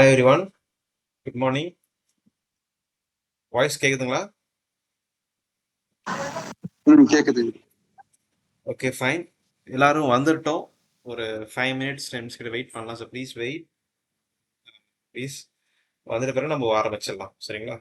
Hi everyone, good morning. Voice கேக்குதுங்களா? கேக்குது. Okay, fine. எல்லாரும் வந்துட்டோம். ஒரு 5 மினிட்ஸ் 10 மினிட்ஸ் கிட்ட வெயிட் பண்ணலாம். So please wait, please. வந்துட்ட பிறகு நம்ம ஆரம்பிச்சிடலாம், சரிங்களா?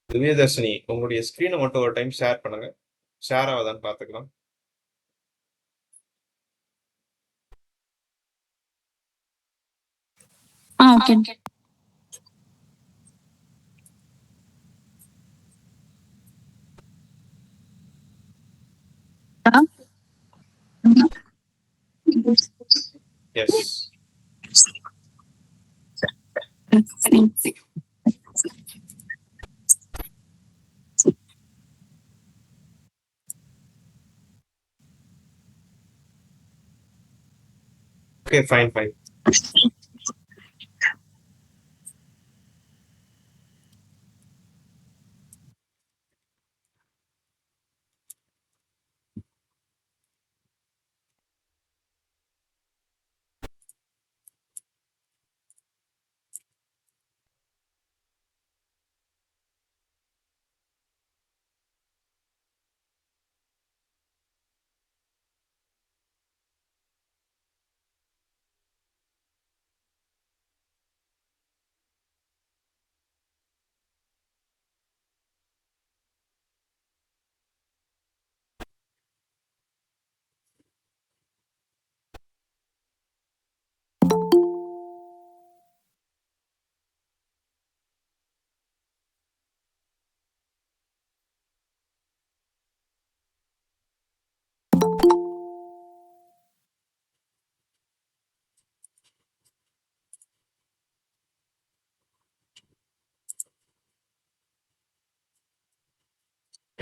திவ்யதர்ஷினி, உங்களுடைய ஸ்க்ரீனை மட்டும் ஒரு டைம் ஷேர் பண்ணுங்க. ஷேர் ஆகுதான்னு பார்த்துக்கலாம். Okay. Yes. Okay, fine fine.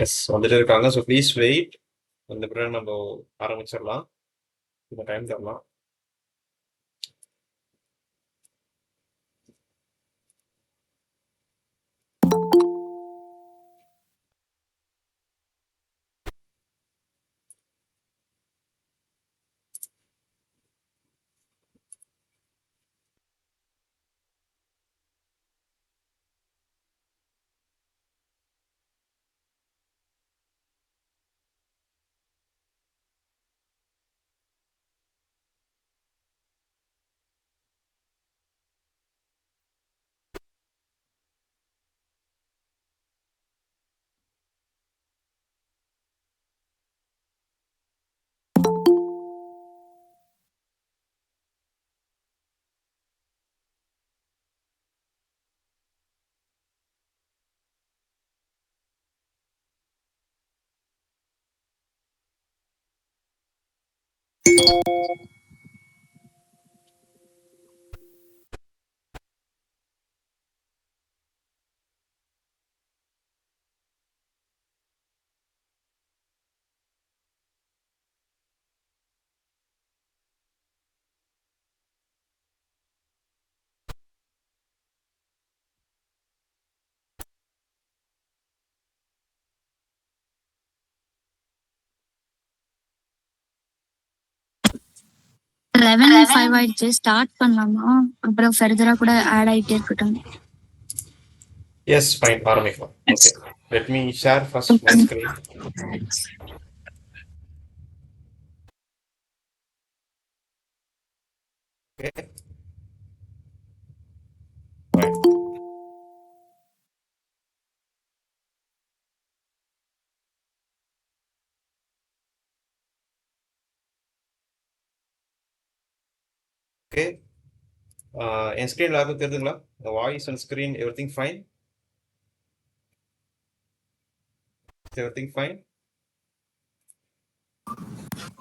Yes, வந்துட்டு இருக்காங்க. So please wait. வந்த பிறகு நம்ம ஆரம்பிச்சிடலாம். இந்த டைம் தரலாம். 11:05 ஆயிடுச்சு. ஸ்டார்ட் பண்ணலாமா? அப்புறம் ஃபர்தரா கூட ஆட் ஆயிட்டே இருக்கட்டும். எஸ் ஃபைன், ஆரம்பிக்கலாம். Okay, let me share first my screen. Okay fine. Okay, என் ஸ்க்ரீன் எல்லாருக்கும் தெரியுதுங்களா? இந்த voice and screen everything fine? Everything fine?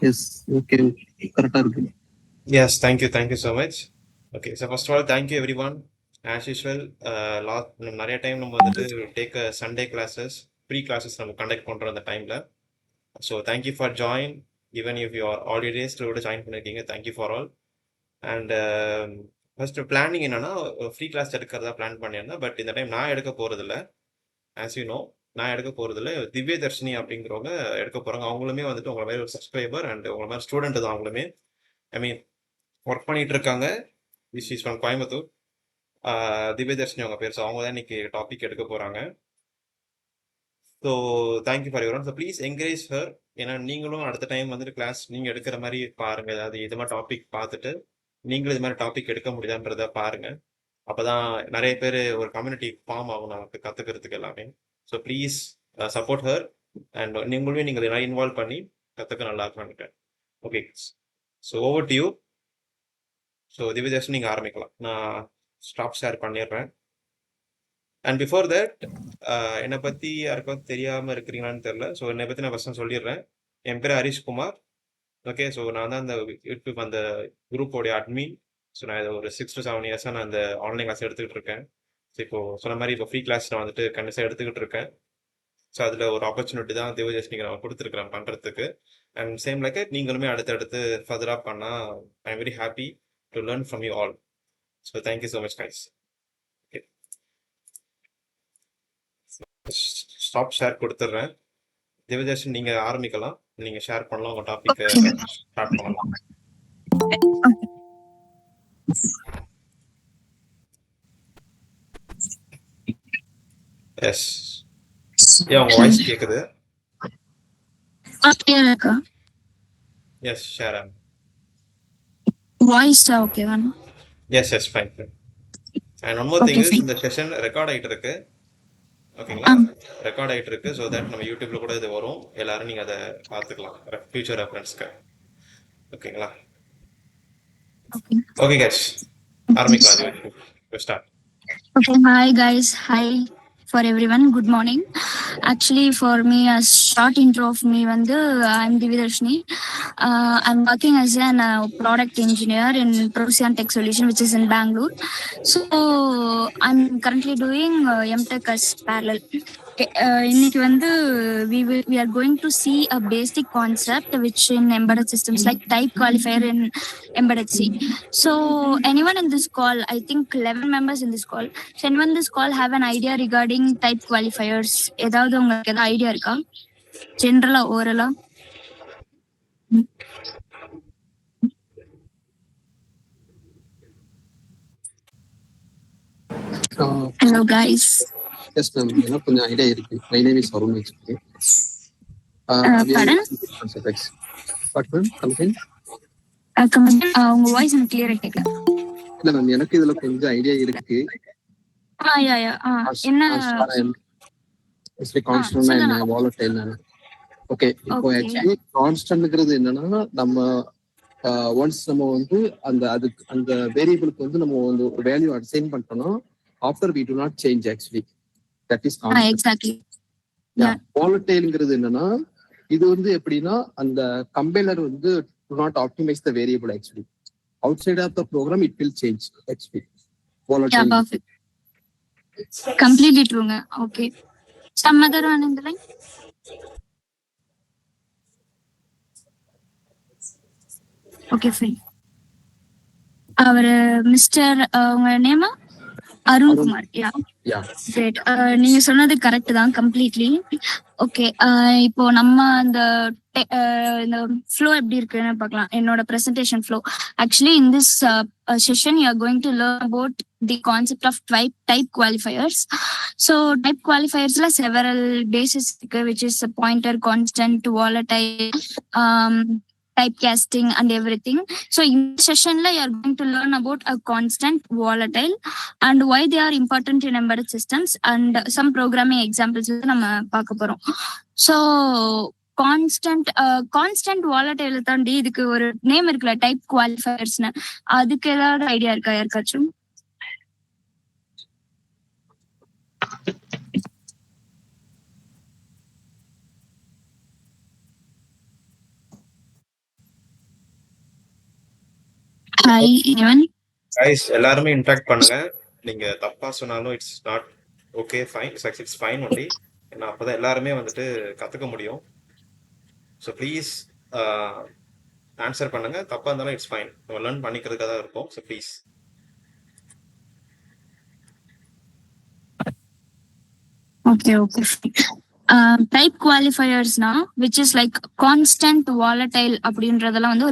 Yes, okay, கரெக்டா இருக்கு. Yes, thank you so much. Okay, so first of all thank you everyone. As usual நிறைய time நம்ம வந்துட்டு take Sunday classes, free classes நம்ம கண்டக்ட் பண்ணுறோம் அந்த டைமில். So thank you for join. Even if you are already student join பண்ணியிருக்கீங்க, thank you for all. And first planning என்னன்னா, free class எடுக்கிறதா பிளான் பண்ணியிருந்தேன். பட் இந்த டைம் நான் எடுக்க போகிறதில்ல. ஆஸ் யூ நோ, நான் எடுக்க போகிறதில்ல. திவ்ய தர்ஷினி அப்படிங்கிறவங்க எடுக்க போகிறாங்க. அவங்களுமே வந்துட்டு உங்களை மாதிரி ஒரு சப்ஸ்கிரைபர் அண்ட் உங்களை மாதிரி ஸ்டூடெண்ட் தான். அவங்களுமே ஐ மீன் ஒர்க் பண்ணிட்டு இருக்காங்க. This is from Coimbatore. திவ்ய தர்ஷினி அவங்க பேர். ஸோ அவங்க தான் இன்னைக்கு டாபிக் எடுக்க போகிறாங்க. So thank you for your. So please encourage her. ஏன்னா நீங்களும் அடுத்த டைம் வந்துட்டு கிளாஸ் நீங்கள் எடுக்கிற மாதிரி பாருங்க. ஏதாவது இது மாதிரி டாபிக் பார்த்துட்டு நீங்களும் இது மாதிரி டாபிக் எடுக்க முடியுதான்றத பாருங்க. அப்பதான் நிறைய பேர் ஒரு கம்யூனிட்டி ஃபார்ம் ஆகும் நமக்கு கத்துக்கிறதுக்கு எல்லாமே. So please support her and நீங்களுமே நீங்கள் நிறைய இன்வால்வ் பண்ணி கற்றுக்க நல்லா இருக்கும்னு. Okay, so over to you. So Divya Darshan நீங்கள் ஆரம்பிக்கலாம். நான் ஸ்டாப் ஷேர் பண்ணிடுறேன். அண்ட் பிஃபோர் தட், என்னை பற்றி யாருக்கும் தெரியாமல் இருக்கிறீங்களான்னு தெரில. ஸோ என்னை பற்றி நான் ஃபஸ்ட் சொல்லிடுறேன். என் பேர் ஹரிஷ்குமார். ஓகே, ஸோ நான் தான் அந்த யூடியூப் அந்த குரூப்போடைய அட்மின். ஸோ நான் இதை ஒரு 6 to 7 இயர்ஸாக நான் அந்த ஆன்லைன் கிளாஸ் எடுத்துக்கிட்டு இருக்கேன். ஸோ இப்போ சொன்ன மாதிரி இப்போ ஃப்ரீ கிளாஸ் நான் வந்துட்டு கண்டிப்பாக எடுத்துக்கிட்டு இருக்கேன். ஸோ அதில் ஒரு ஆப்பர்ச்சுனிட்டி தான் திவ்யதர்ஷினிக்கு நான் கொடுத்துருக்குறேன் பண்ணுறதுக்கு. அண்ட் சேம் லைக் நீங்களுமே அடுத்தடுத்து ஃபர்தராக பண்ணால் I am very happy to learn from you all. So thank you so much guys. Okay, stop share கொடுத்துட்றேன். திவ்யதர்ஷன் நீங்கள் ஆரம்பிக்கலாம். நீங்கள் ஷேர் பண்ணலாம், உங்கள் டாப்பிக்கை ஸ்டார்ட் பண்ணலாம். எஸ், உங்க வாய்ஸ் கேக்குது. Yes, share on. வாய்ஸ் ஓகேவா? Yes fine. And one more thing is, இந்த செஷன் ரெக்கார்ட் ஆயிட்டு இருக்கு. ஓகேங்களா? ரெக்கார்ட் ஆயிட்டு இருக்கு. ஸோ தட் நம்ம யூடியூப்ல கூட இது வரும். எல்லாரும் நீங்க அதை பார்த்துக்கலாம் ஃபியூச்சர் ரெஃபரன்ஸ்க்கு. ஓகேங்களா? ஓகே கைஸ், ஆரம்பிக்கலாம். Start. Okay, hi guys. Hi for everyone. Good morning. Actually, for me, a short intro of me, I'm Dividarshini. I'm working as a product engineer in Procyon Tech Solution, which is in Bangalore. So I'm currently doing MTech as parallel. இன்னைக்கு we are going to see a basic concept which in embedded systems like type qualifier in embedded C. So anyone in this call, I think 11 members in this call, so anyone in this call have an idea regarding type qualifiers? ஏதாவது உங்களுக்கு ஏதாவது idea இருக்கா? ஜெனரலா ஓரலா? Hello guys. Yes ma'am, எனக்கு கொஞ்சம் idea இருக்கு. My name is Arun actually. Pardon? What ma'am? Something? உங்க voice எனக்கு கிளியரா கேட்கல. இல்ல மேம், எனக்கு இதுல கொஞ்சம் ஐடியா இருக்கு. என்ன கான்ஸ்டன்ட் என்ன வாலடைல் என்ன? ஓகே, இப்போ ஆக்சுவலி கான்ஸ்டன்ட்ங்கிறது என்னன்னா, நம்ம ஒன்ஸ் நம்ம அந்த வேரியபிளுக்கு நம்ம ஒரு வேல்யூ அசைன் பண்ணிட்டோம்னா after we do not change actually, that is constant. Exactly. Volatile என்னன்னா, இது எப்படின்னா, அந்த compiler do not optimize the variable actually. Outside of the program it will change actually. Volatile. Yeah, perfect. Completely true. Okay. Some other one in the line? Okay, fine. Our Mr. உங்க name? Arunkumar. Yeah great. நீங்க சொன்னது correct தான் completely. Okay, இப்போ நம்ம அந்த இந்த flow எப்படி இருக்குன்னு பார்க்கலாம். என்னோட presentation flow. Actually in this session you are going to learn about the concept of type qualifiers. So type குவாலிஃபயர்ஸ்ல செவரல் பேசிஸ் இருக்கு, which is pointer, constant, volatile, typecasting and everything. So in this session you are going to learn about a constant, volatile, and why they are important in embedded systems, and some programming examples நம்ம பார்க்க போறோம். So constant volatile தாண்டி இதுக்கு ஒரு name இருக்குல்ல, type குவாலிஃபயர்ஸ்னு. அதுக்கு ஏதாவது idea இருக்கா யாருக்காச்சும்? Hi anyone? கைஸ் எல்லாருமே இன்ட்ராக்ட் பண்ணுங்க. நீங்க தப்பா சொன்னாலும் it's not okay, fine, it's fine only. ஏன்னா அப்பதான் எல்லாருமே வந்துட்டு கத்துக்க முடியும். ஸோ ப்ளீஸ் ஆன்சர் பண்ணுங்க. தப்பா இருந்தாலும் இட்ஸ் ஃபைன், நம்ம லேர்ன் பண்ணிக்கிறதுக்காக தான் இருக்கும். So please. Okay. டைப் குவாலிஃபயர்ஸ்னா which is like constant, volatile அப்படின்றதெல்லாம் வந்து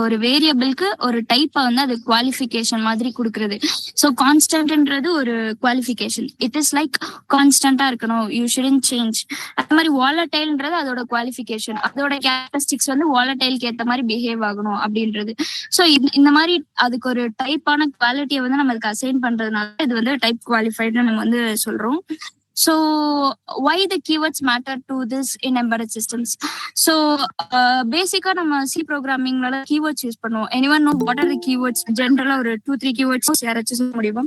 ஒரு வேரியபிளுக்கு ஒரு டைப்பை வந்து அது குவாலிஃபிகேஷன் மாதிரி கொடுக்கறது. ஸோ கான்ஸ்டன்ட்ன்றது ஒரு குவாலிஃபிகேஷன். இட் இஸ் லைக் கான்ஸ்டன்டா இருக்கணும், யூ ஷுடன்ட் சேஞ்ச். அது மாதிரி வாலடைல்ன்றது அதோட குவாலிஃபிகேஷன், அதோட கேரக்டரிஸ்டிக்ஸ் வந்து வாலடைலுக்கு ஏற்ற மாதிரி பிஹேவ் ஆகணும் அப்படின்றது. ஸோ இந்த மாதிரி அதுக்கு ஒரு டைப்பான குவாலிட்டியை வந்து நம்ம அதுக்கு அசைன் பண்றதுனால இது வந்து டைப் குவாலிஃபைடுன்னு நம்ம வந்து சொல்றோம். So why the keywords matter to this in embedded systems? So basically நம்ம C programming ல keywords யூஸ் பண்ணுவோம். Anyone know what are the keywords? Generally ஒரு 2-3 keywords யாராச்சும் சொல்ல முடியுமா?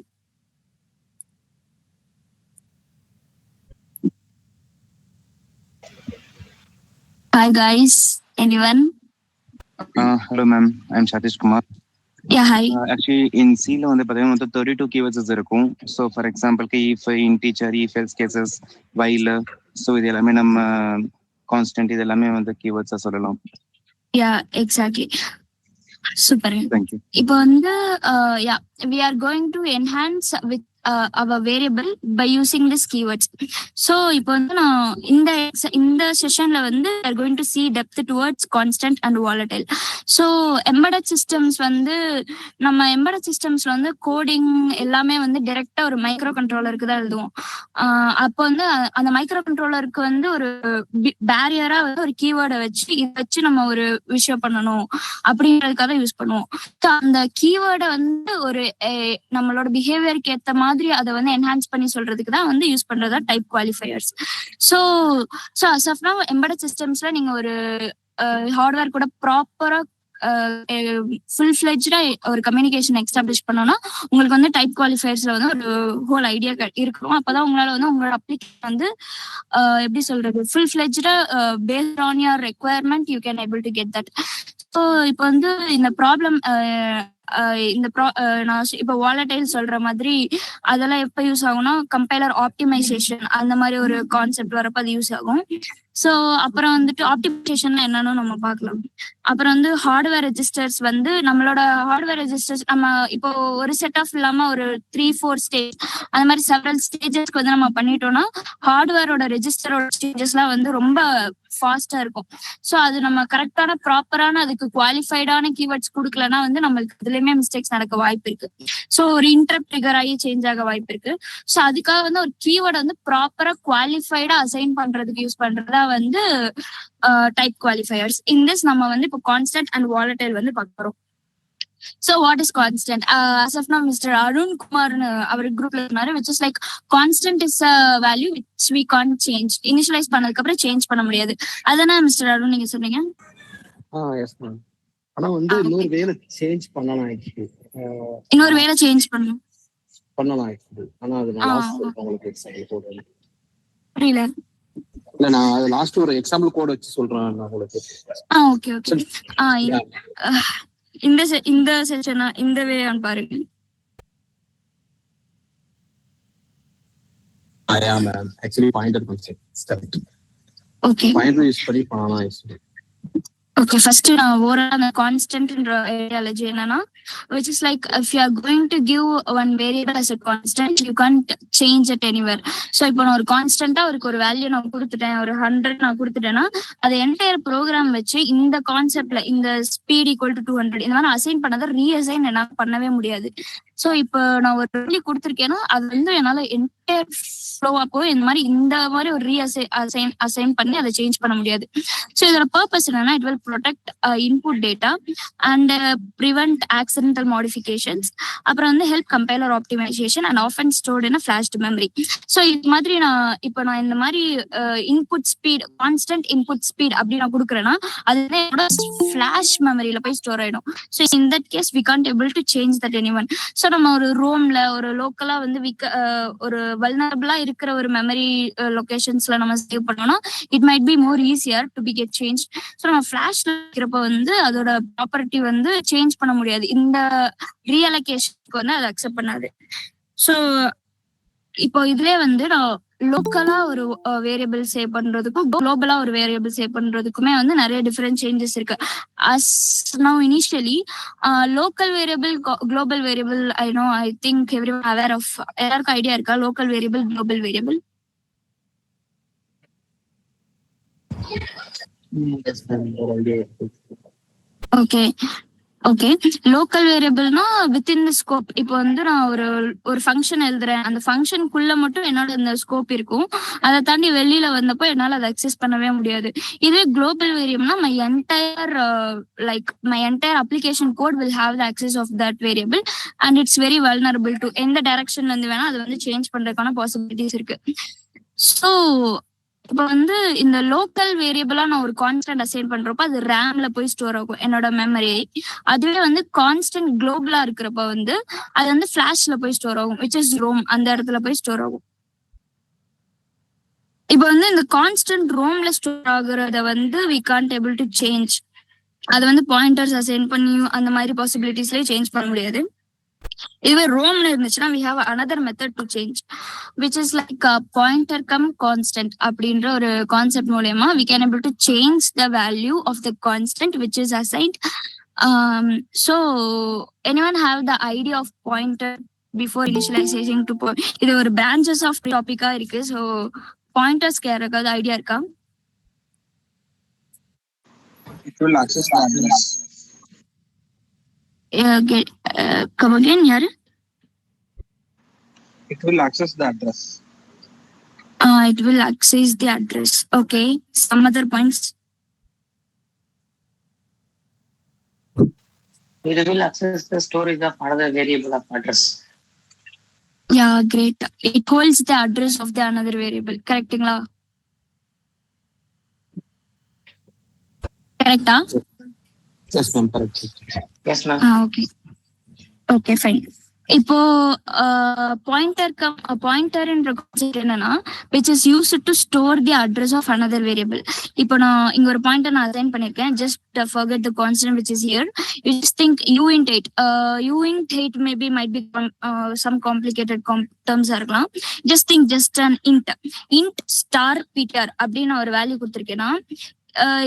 Hi guys, anyone? Hello ma'am, I'm Satish Kumar. Yeah, hi. Actually in C la வந்து பாத்தீங்கன்னா மொத்தம் 32 keywords இருக்கும். So for example if, integer, if, else cases, while, so இது எல்லாமே நம்ம constant இது எல்லாமே வந்து keywords சொல்லலாம். Yeah, exactly. Super. Thank you. இப்போ வந்து we are going to enhance with our variable by using this keywords. So இப்போ வந்து நான் இந்த செஷன்ல வந்து we are going to see depth towards constant and volatile. So embedded systems வந்து நம்ம embedded systemsல வந்து கோடிங் எல்லாமே வந்து டைரக்டா ஒரு மைக்ரோ கண்ட்ரோலருக்கு தான் எழுதுவோம். அப்போ வந்து அந்த மைக்ரோ கண்ட்ரோலருக்கு வந்து ஒரு பேரியரா வந்து ஒரு கீவேர்டை வச்சு நம்ம ஒரு விஷயம் பண்ணணும் அப்படின்றதுக்காக யூஸ் பண்ணுவோம். அந்த கீவேர்டை வந்து ஒரு நம்மளோட பிஹேவியருக்கு ஏத்த மாதிரி அதை வந்து என்ஹான்ஸ் பண்ணி சொல்றதுக்கு தான் வந்து யூஸ் பண்றதா type qualifiers. So as of now embedded சிஸ்டம்ஸ்ல நீங்க ஒரு ஹார்ட்வேர் கூட ப்ராப்பரா ஃபுல் ஃபிளெஜ்டா ஒரு கம்யூனிகேஷன் எஸ்டாப்ளிஷ் பண்ணோம்னா உங்களுக்கு வந்து டைப் குவாலிஃபயர்ஸ்ல வந்து ஒரு ஹோல் ஐடியா இருக்கணும். அப்பதான் உங்களால வந்து உங்களோட அப்ளிகேஷன் வந்து எப்படி சொல்றது, ஃபுல் ஃபிளெஜ்டா based on your requirement you can able to get that. So இப்போ வந்து இந்த ப்ராப்ளம் நான் இப்போ வாலடைல் சொல்ற மாதிரி அதெல்லாம் எப்ப யூஸ் ஆகும்னா கம்பைலர் ஆப்டிமைசேஷன் அந்த மாதிரி ஒரு கான்செப்ட் வரப்ப அது யூஸ் ஆகும். ஸோ அப்புறம் வந்துட்டு ஆப்டிமைசேஷன் என்னன்னு நம்ம பார்க்கலாம். அப்புறம் வந்து ஹார்ட்வேர் ரெஜிஸ்டர்ஸ் வந்து நம்மளோட ஹார்ட்வேர் ரெஜிஸ்டர்ஸ் நம்ம இப்போ ஒரு செட் ஆஃப் இல்லாம ஒரு 3-4 ஸ்டேஜ் அந்த மாதிரி செவரல் ஸ்டேஜஸ்க்கு வந்து நம்ம பண்ணிட்டோம்னா ஹார்ட்வேரோட ரெஜிஸ்டரோட ஸ்டேஜஸ் எல்லாம் வந்து ரொம்ப ஃபாஸ்டா இருக்கும். ஸோ அது நம்ம கரெக்டான ப்ராப்பரான அதுக்கு குவாலிஃபைடான கீவேர்ட்ஸ் கொடுக்கலன்னா வந்து நம்மளுக்கு இதுலயுமே மிஸ்டேக்ஸ் நடக்க வாய்ப்பு இருக்கு. ஸோ ஒரு இன்டர்ப்ட் ட்ரிகர் ஆகி சேஞ்ச் ஆக வாய்ப்பு இருக்கு. ஸோ அதுக்காக வந்து ஒரு கீவேர்டை வந்து ப்ராப்பரா குவாலிஃபைடா அசைன் பண்றதுக்கு யூஸ் பண்றதா வந்து டைப் குவாலிஃபயர்ஸ். இன் திஸ் நம்ம வந்து இப்போ கான்ஸ்டன்ட் அண்ட் வாலடைல் வந்து பார்க்கிறோம். So what is constant? As of now, Mr. Arun Kumar, our group சொன்னாரு, which is like constant is a value which we can't change. Initialize பண்ணதுக்கு அப்புறம் change பண்ண முடியாது. அதானே மிஸ்டர் அருண் நீங்க சொன்னீங்க? Yes ma'am. ஆனா வந்து இன்னொரு வேலை சேஞ்ச் பண்ணலாம் ஆக்சுவலி. இன்னொரு வேலை சேஞ்ச் பண்ணலாம் ஆக்சுவலி. ஆனா அது நான் லாஸ்ட் உங்களுக்கு எக்ஸாம்பிள் கோட் புரியல. இல்ல நான் அது லாஸ்ட் ஒரு எக்ஸாம்பிள் கோட் வச்சு சொல்றேன் நான் உங்களுக்கு. ஓகே. இந்த செஷன் இந்த வே பாருங்க. Ma'am actually pointer concept step. Okay. Pointer use பண்ணி பண்ணலாம் actually. Okay, first overall the constant ideology என்னன்னா, which is like if you are going to give one variable as a constant, you can't change it anywhere. So இப்போ நான் ஒரு கான்ஸ்டன்டா ஒரு value நான் கொடுத்துட்டேன், ஒரு 100 நான் கொடுத்துட்டேன்னா அது என்டையர் ப்ரோக்ராம் வச்சு இந்த கான்செப்ட்ல இந்த ஸ்பீட் ஈக்குவல் டு 200 இந்த மாதிரி அசைன் பண்ணதை ரீஅசைன் என்னால பண்ணவே முடியாது. ஸோ இப்போ நான் ஒரு வேல்யூ கொடுத்துருக்கேன்னா அது வந்து என்னால என்டையர் ஃப்ளோவா போய் இந்த மாதிரி ஒரு அசைன் பண்ணி அதை சேஞ்ச் பண்ண முடியாது. ஸோ இதோட பர்பஸ் என்னன்னா, it will protect input data and prevent accidental modifications, அப்புறம் வந்து help compiler optimization and often stored in flash memory. So இது மாதிரி நான் இந்த மாதிரி input speed constant input speed அப்படி நான் கொடுக்குறேன்னா அது வந்து என்னோட ஃபிளாஷ் மெமரியில போய் ஸ்டோர் ஆயிடும். So in that case we can't able to change that anyone. ஸோ நம்ம ஒரு ரோம்ல ஒரு லோக்கலா வந்து ஒரு வல்னரபிளா இருக்கிற ஒரு மெமரி லொகேஷன்ஸ்ல நம்ம சேவ் பண்ணோம்னா it might be more easier to be get change. So நம்ம ஃபிளாஷ்ல இருக்கிறப்ப வந்து அதோட ப்ராப்பர்ட்டி வந்து சேஞ்ச் பண்ண முடியாது, இந்த ரீஅலோகேஷனுக்கு வந்து அதை அக்செப்ட் பண்ணாது. ஸோ இப்போ இதுலயே வந்து நான் லோக்கலா ஒரு வேரியபிள் சேவ் பண்றதுக்கும் குளோபலா ஒரு வேரியபிள் சேவ் பண்றதுக்குமே வந்து நிறைய டிஃபரெண்ட் சேஞ்சஸ் இருக்கு. as now initially local variable global variable I think everyone aware of, எல்லாருக்கும் ஐடியா இருக்கா local variable global variable? Okay okay, local வேரியபிள்னா வித்தின் த ஸ்கோப். இப்போ வந்து நான் ஒரு ஃபங்க்ஷன் எழுதுறேன், அந்த ஃபங்க்ஷனுக்குள்ள மட்டும் என்னோட இந்த ஸ்கோப் இருக்கும், அதை தாண்டி வெளியில வந்தப்போ என்னால் அதை அக்சஸ் பண்ணவே முடியாது. இதே குளோபல் வேரியபிள்னா my entire application code will have the access of that variable and it's very vulnerable to எந்த டைரக்ஷன்ல இருந்து வேணா அது வந்து சேஞ்ச் பண்றதுக்கான பாசிபிலிட்டிஸ் இருக்கு. ஸோ இப்போ வந்து இந்த லோக்கல் வேரியபிளா நான் ஒரு கான்ஸ்டன்ட் அசைன் பண்றப்ப அது ரேம்ல போய் ஸ்டோர் ஆகும் என்னோட மெமரி. அதுவே வந்து கான்ஸ்டன்ட் குளோபலா இருக்கிறப்ப வந்து அது வந்து ஃபிளாஷ்ல போய் ஸ்டோர் ஆகும், விச் இஸ் ரோம், அந்த இடத்துல போய் ஸ்டோர் ஆகும். இப்போ வந்து இந்த கான்ஸ்டன்ட் ரோம்ல ஸ்டோர் ஆகுறத வந்து we can't able to change. அது வந்து பாயிண்டர்ஸ் அசைன் பண்ணி அந்த மாதிரி பாசிபிலிட்டிஸ்லயே சேஞ்ச் பண்ண முடியாது. இதுவே ரோம்ல இருந்துச்சுன்னா we have another method to change which is like a pointer come constant அப்படின்ற ஒரு கான்செப்ட் மூலமா we can able to change the value of the constant which is assigned. So anyone have the idea of pointer before initializing to point? இது ஒரு branches of topic-ஆ இருக்கு. So pointers யாருக்காவது idea இருக்கா? It will access the address. Come again, yaar? It will access the address. It will access the address. Okay. Some other points? It will access the storage of another variable of address. Yeah, great. It holds the address of the another variable. Correctingla? Correct? Yes, ma'am. Correct. Yes, ma'am. Okay. Okay, fine. இப்போ பாயிண்டர்ன்ற concept என்னன்னா which is used to store the address of another variable. இப்போ நான் இங்க ஒரு pointer நான் assign பண்ணிருக்கேன், just forget the constant which is here. You just think uint 8. Uint 8 maybe might be some complicated terms இருக்கலாம். Just think just an int star ptr அப்படின்னு ஒரு value கொடுத்துருக்கேன்னா,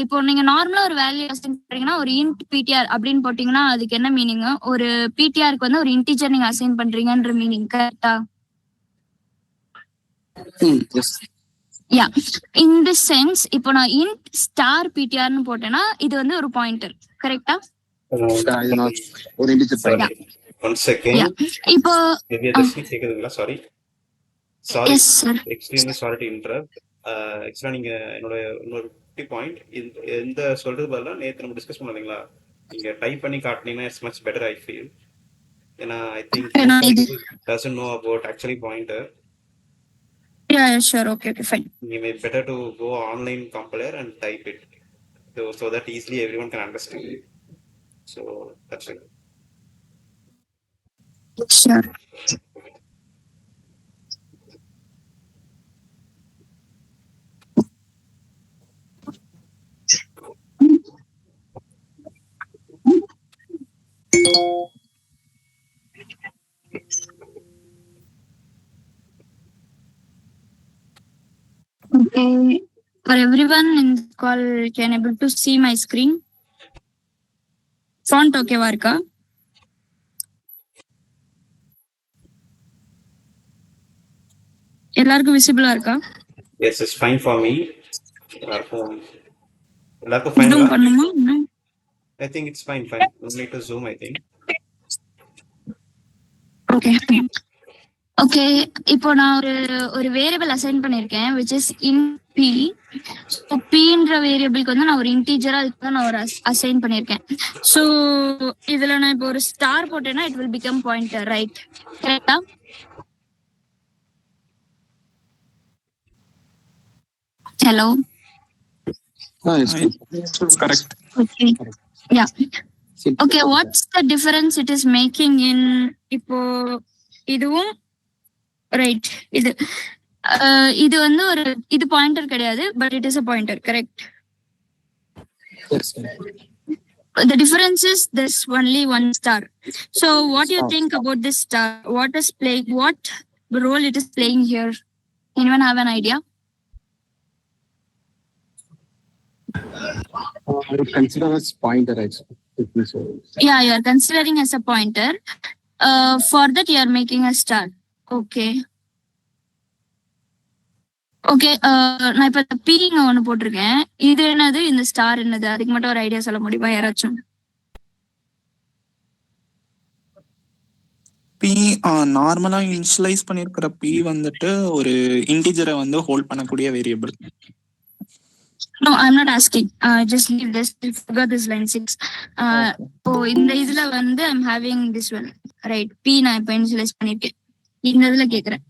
இப்போ நீங்க நார்மலா ஒரு வேல்யூ அசைன் பண்றீங்கன்னா ஒரு இன்ட் பிடிஆர் அப்படின்னு போட்டீங்கன்னா அதுக்கு என்ன மீனிங்? ஒரு பிடிஆருக்கு வந்து ஒரு இன்டிஜர் நீங்க அசைன் பண்றீங்கன்ற மீனிங், கரெக்டா? யா, இன் தி சென்ஸ் இப்போ நான் இன்ட் ஸ்டார் பிடிஆர்னு போட்டேன்னா இது வந்து ஒரு பாயிண்டர், கரெக்டா? ஒரு இன்டிஜர். One second. இப்போ கேக்குதுங்களா? Sorry extremely sorry to interrupt. ஆக்சுவலா நீங்க என்னோட இன்னொரு பாயிண்ட் இந்த சொல்றது பதிலா நேற்று நம்ம டிஸ்கஸ் பண்ணீங்களா, நீங்க டைப் பண்ணி காட்டினீங்கன்னா it's much better I feel. ஏன்னா I think doesn't know about actually pointer. Yeah, sure. Okay, fine. You may better to go online compiler and type it so that easily everyone can understand it. So that's it. Sure. Okay, for everyone in the call, can able to see my screen? Font ஓகேவா இருக்கா? எல்லாருக்கும் விசிபிளா இருக்கா? Yes, it's fine for me. எல்லாருக்கும் fine zoom பண்ணுமா? I think it's fine. No need to zoom, I think. Okay okay. இப்போ நான் ஒரு variable assign பண்ணிருக்கேன் which is in p. So pன்ற வேரியபிளுக்கு வந்து நான் ஒரு இன்டீஜரா இதுக்கு தான் நான் ஒரு அசைன் பண்ணிருக்கேன். ஸோ இதுல நான் இப்போ ஒரு ஸ்டார் போட்டேன்னா it will become pointer, right? கரெக்டா? Hello. correct. Okay. Yeah. Okay, what's the difference it is making in இப்போ இதுவும் ரைட் இது வந்து ஒரு இது பாயிண்டர் கிடையாது, but it is a pointer, correct? Yes, The difference is there's only one star. So what do you think about this star? What role it is playing here? Anyone have an idea? I would consider as pointer actually. Yeah, you are considering as a pointer. For that you are making a star. Okay. Okay, நான் இப்ப பீங்க ஒண்ணு போட்டிருக்கேன். இது என்னது, இந்த star என்னது, அதுக்கு மட்டும் ஒரு ஐடியா சொல்ல முடியுமா யாராச்சும்? பி நார்மலா இனிஷியலைஸ் பண்ணிருக்கிற பி வந்துட்டு ஒரு இன்டிஜரை வந்து ஹோல்ட் பண்ணக்கூடிய variable. No, I'm not asking. Just leave this. Forget this line 6. இந்த இதுல வந்து I'm having this one, right? P நான் இப்ப இனிஷியலைஸ் பண்ணிருக்கேன். இந்த இதுல கேக்குறேன்.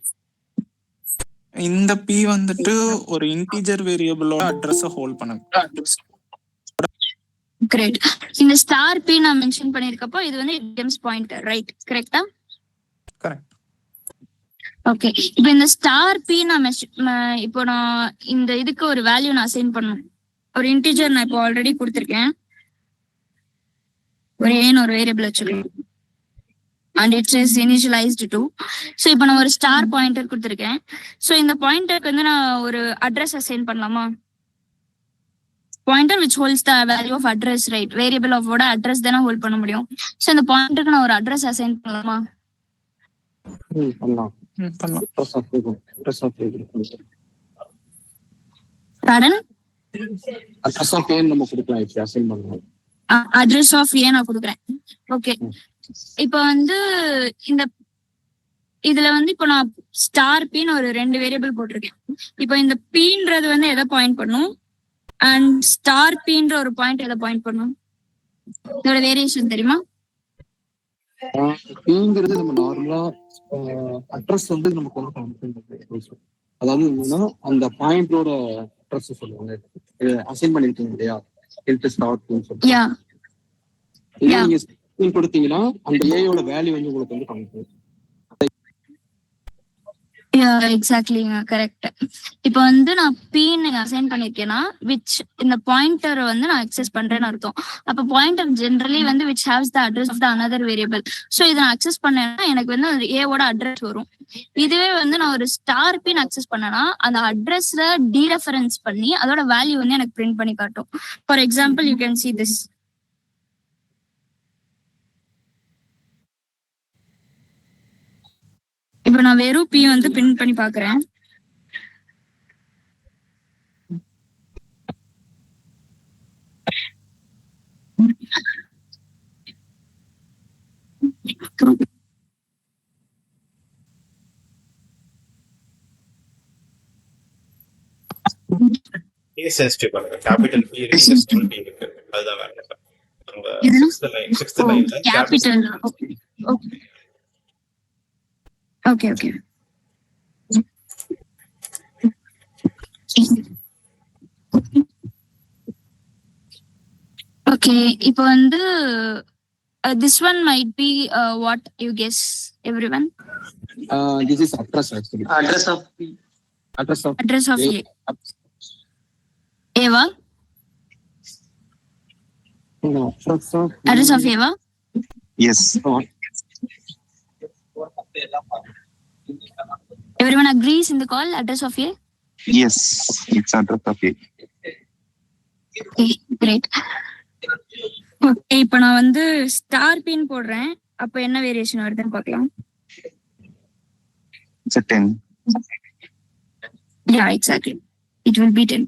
இந்த பி வந்துட்டு ஒரு இன்டிஜர் வேரியபிளோட அட்ரஸ ஹோல்ட் பண்ணும். Great. இந்த ஸ்டார் P நான் மென்ஷன் பண்ணிருக்கப்போ இது வந்து it becomes pointer, right? கரெக்ட்டா? கரெக்ட். ஓகே, இப்போ இந்த ஸ்டார் P நான் இப்போ நான் இந்த இதுக்கு ஒரு வேல்யூ நான் அசைன் பண்ணணும். ஒரு இன்டிஜர் நான் இப்போ ஆல்ரெடி கொடுத்துருக்கேன். ஒரு ஏன்னு ஒரு வேரியபிள் வச்சுருக்கேன். And it's is initialised to. So இப்போ நான் ஒரு ஸ்டார் பாயிண்டர் கொடுத்துருக்கேன். ஸோ இந்த பாயிண்டருக்கு வந்து நான் ஒரு அட்ரஸ் அசைன் பண்ணலாமா? Pointer which holds the value of address, right? Variable of ஓட அட்ரஸ் தானே ஹோல்ட் பண்ண முடியும். ஸோ இந்த பாயிண்டருக்கு நான் ஒரு அட்ரஸ் அசைன் பண்ணலாமா? பண்ணலாம். Pardon? அட்ரஸ் ஆஃப் ஏன் நம்ம கொடுக்கலாம், இப்படி அசைன் பண்ணலாம். அட்ரஸ் ஆஃப் ஏ நான் கொடுக்குறேன். ஓகே, இப்போ வந்து இந்த இதுல வந்து இப்போ நான் ஸ்டார் பின்னு ஒரு 2 வேரியபிள் போட்டிருக்கேன். இப்போ இந்த பீன்றது வந்து எதை பாயிண்ட் பண்ணும் அண்ட் ஸ்டார் பீன்ற ஒரு பாயிண்ட் எதை பாயிண்ட் பண்ணும்? இதோட வேரியேஷன் தெரியுமா? பீங்கிறது நம்ம நார்மலா அட்ரஸ் வந்து நமக்கு வந்து அதாவது என்னன்னா அந்த பாயிண்டோட அட்ரஸ் சொல்லுவாங்க. அசைன் பண்ணிருக்கீங்க இல்லையா, யா நீங்க கொடுத்தீங்கன்னா அந்த ஏயோட வேல்யூ வந்து உங்களுக்கு வந்து காமிக்கும். எக்ஸாக்ட்லிங்க, கரெக்ட். இப்போ வந்து நான் பீன்னு அசைன் பண்ணிருக்கேன்னா விச் இந்த பாயிண்டர் வந்து நான் அக்சஸ் பண்றேன்னு அர்த்தம். அப்ப பாயிண்டர் ஜென்ரலி வந்து which haves the address of the another variable. So இதை நான் அக்சஸ் பண்ணேன்னா எனக்கு வந்து அது ஏவோட அட்ரஸ் வரும். இதுவே வந்து நான் ஒரு ஸ்டார் பின் அக்சஸ் பண்ணேன்னா அந்த அட்ரஸ்ல டீரெஃபரன்ஸ் பண்ணி அதோட வேல்யூ வந்து எனக்கு பிரிண்ட் பண்ணி காட்டும். For example you can see this. இப்ப நான் வெறும் பி வந்து பிரிண்ட் பண்ணி பாக்குறேன். சென்சிட்டிவ் பண்ணுங்க. கேபிட்டல் பி இருக்கு, ஸ்மால் பி இருக்கு, அதுதான் வேற. நம்ம 6th லைன்ல கேபிட்டல். Okay okay. ஓகே, இப்போ வந்து this one might be what you guess everyone? This is address actually. Address of P. Address of A. Eva? No, Address of Eva? Yes. Everyone agrees in the call, address of A? Yes, it's address of A. Okay, great. Okay, இப்போ நான் வந்து star பின் போடுறேன். அப்போ என்ன variation வருதுன்னு பார்க்கலாம். It's a 10. Yeah, exactly. It will be 10.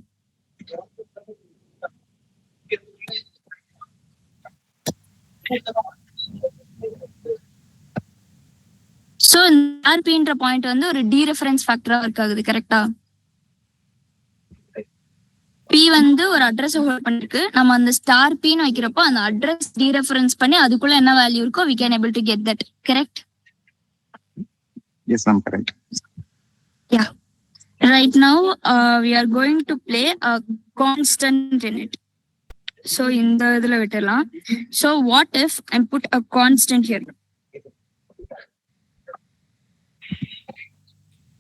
So, RPன்ற point வந்து ஒரு டீரெஃபரன்ஸ் ஃபேக்டரா ஒர்க் ஆகுது, கரெக்டா? P வந்து ஒரு அட்ரஸ் ஹோல்ட் பண்ணிருக்கு. நம்ம அந்த ஸ்டார் பின்னு வைக்கிறப்போ அந்த அட்ரஸ் டீரெஃபரன்ஸ் பண்ணி அதுக்குள்ள என்ன வேல்யூ இருக்கோ we can able to get that, correct? Yes, ma'am, correct. Yeah. Right now, we are going to play a constant in it. So, இந்த இதுல விட்டுறலாம். So, what if I put a constant here?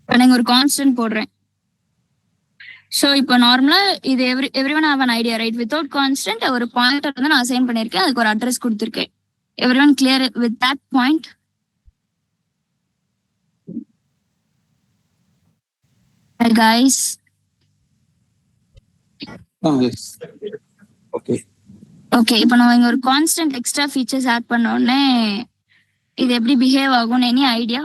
நான் ஒரு constant போடுறேன். So இப்போ நார்மலா இது everyone have an idea, right? Without constant ஒரு பாயிண்டர் வந்து நான் அசைன் பண்ணியிருக்கேன், அதுக்கு ஒரு அட்ரஸ் கொடுத்துருக்கேன். Everyone clear with that point? guys. Yes. Okay. Okay, இப்போ நம்ம இங்க ஒரு கான்ஸ்டன்ட் எக்ஸ்ட்ரா ஃபீச்சர்ஸ் ஆட் பண்ண உடனே இது எப்படி பிஹேவ் ஆகும்னு எனி ஐடியா?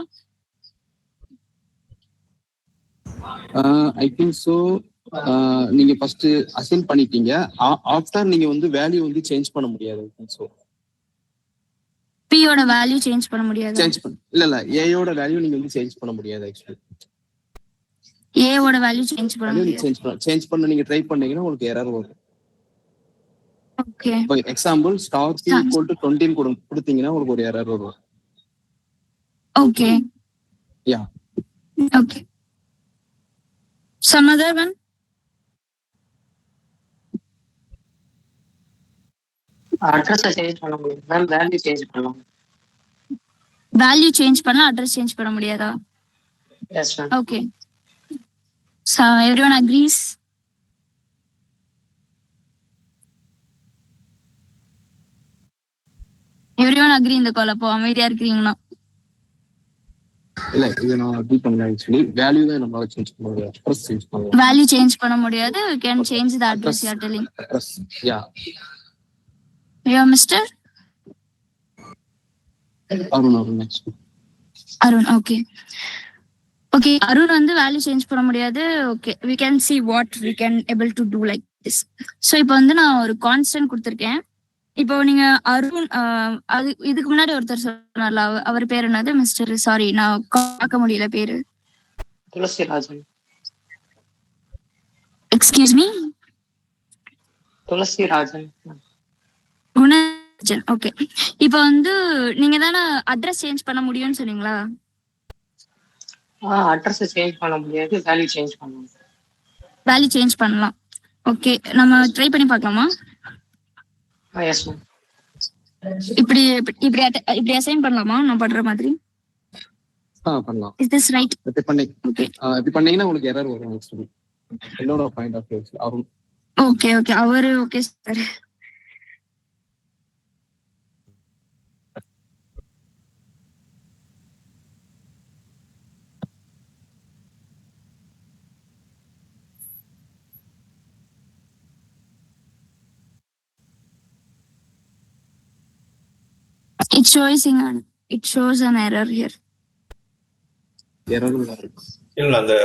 ஐ திங்க் ஸோ. நீங்க ஃபர்ஸ்ட் அசைன் பண்ணிட்டீங்க. ஆஃப்டர் நீங்க வந்து வேல்யூ வந்து சேஞ்ச் பண்ண முடியாது. ஐ திங்க் ஸோ. பியோட வேல்யூ சேஞ்ச் பண்ண முடியாது. சேஞ்ச் பண்ண இல்ல ஏயோட வேல்யூ நீங்க வந்து சேஞ்ச் பண்ண முடியாது. ஆக்சுவலி ஏவோட வேல்யூ சேஞ்ச் பண்ண வேல்யூ முடியாது. சேஞ்ச் பண்ண நீங்க ட்ரை பண்ணீங்கன்னா உங்களுக்கு எரர் வரும். Okay, for example star p equal to 20 கொடுத்தீங்கன்னா உங்களுக்கு ஒரு எரர் வரும். Okay. Yeah. Okay. Some other one? Address change பண்ண முடியும் மேம், வேல்யூ சேஞ்ச் பண்ணலாம். வேல்யூ சேஞ்ச் பண்ணலாம், அட்ரஸ் சேஞ்ச் பண்ண முடியாதா? Yes ma'am. Okay. So everyone agrees? Everyone agree இந்த கால்? அப்போ அமைதியா இருக்கிறீங்களா? இல்ல இது நான் அக்ரி பண்ணல. ஆக்சுவலி வேல்யூ தான் நம்மளால சேஞ்ச் பண்ண முடியாது. அட்ரஸ் சேஞ்ச் பண்ண முடியாது. வேல்யூ சேஞ்ச் பண்ண முடியாது. You can change the address you are telling. Address. Yeah. Yeah, Mr. Arun next. Arun. Okay. Okay, Arun வந்து வேல்யூ சேஞ்ச் பண்ண முடியாது. Okay, we can see what we can able to do like this. So இப்போ வந்து நான் ஒரு constant கொடுத்துருக்கேன். இப்போ நீங்க அருண் அது இதுக்கு முன்னாடி ஒருத்தர் சொன்னார்ல, அவர் பேர் என்னது? மிஸ்டர், சாரி நான் பார்க்க முடியல பேரு. Tulasi Rajan. Excuse me? Tulasi Rajan. Gunarajan. Okay, இப்போ வந்து நீங்க தானே அட்ரஸ் சேஞ்ச் பண்ண முடியும்னு சொன்னீங்களா? அட்ரஸ் சேஞ்ச் பண்ண முடியாது, வேல்யூ சேஞ்ச் பண்ணலாம். வேல்யூ சேஞ்ச் பண்ணலாம். ஓகே, நம்ம ட்ரை பண்ணி பார்க்கலாமா? Yes ma'am. இப்படி இப்படி இப்படி அசைன் பண்ணலாமா நான் பண்ற மாதிரி? பண்ணலாம். Is this right? இப்படி பண்ணி ஓகே. இப்படி பண்ணீங்கன்னா உங்களுக்கு எரர் வரும். ஆக்சுவலி என்னோட point of view Arun. Okay okay, அவரு okay sir. It shows an error here. Error இல்ல அந்த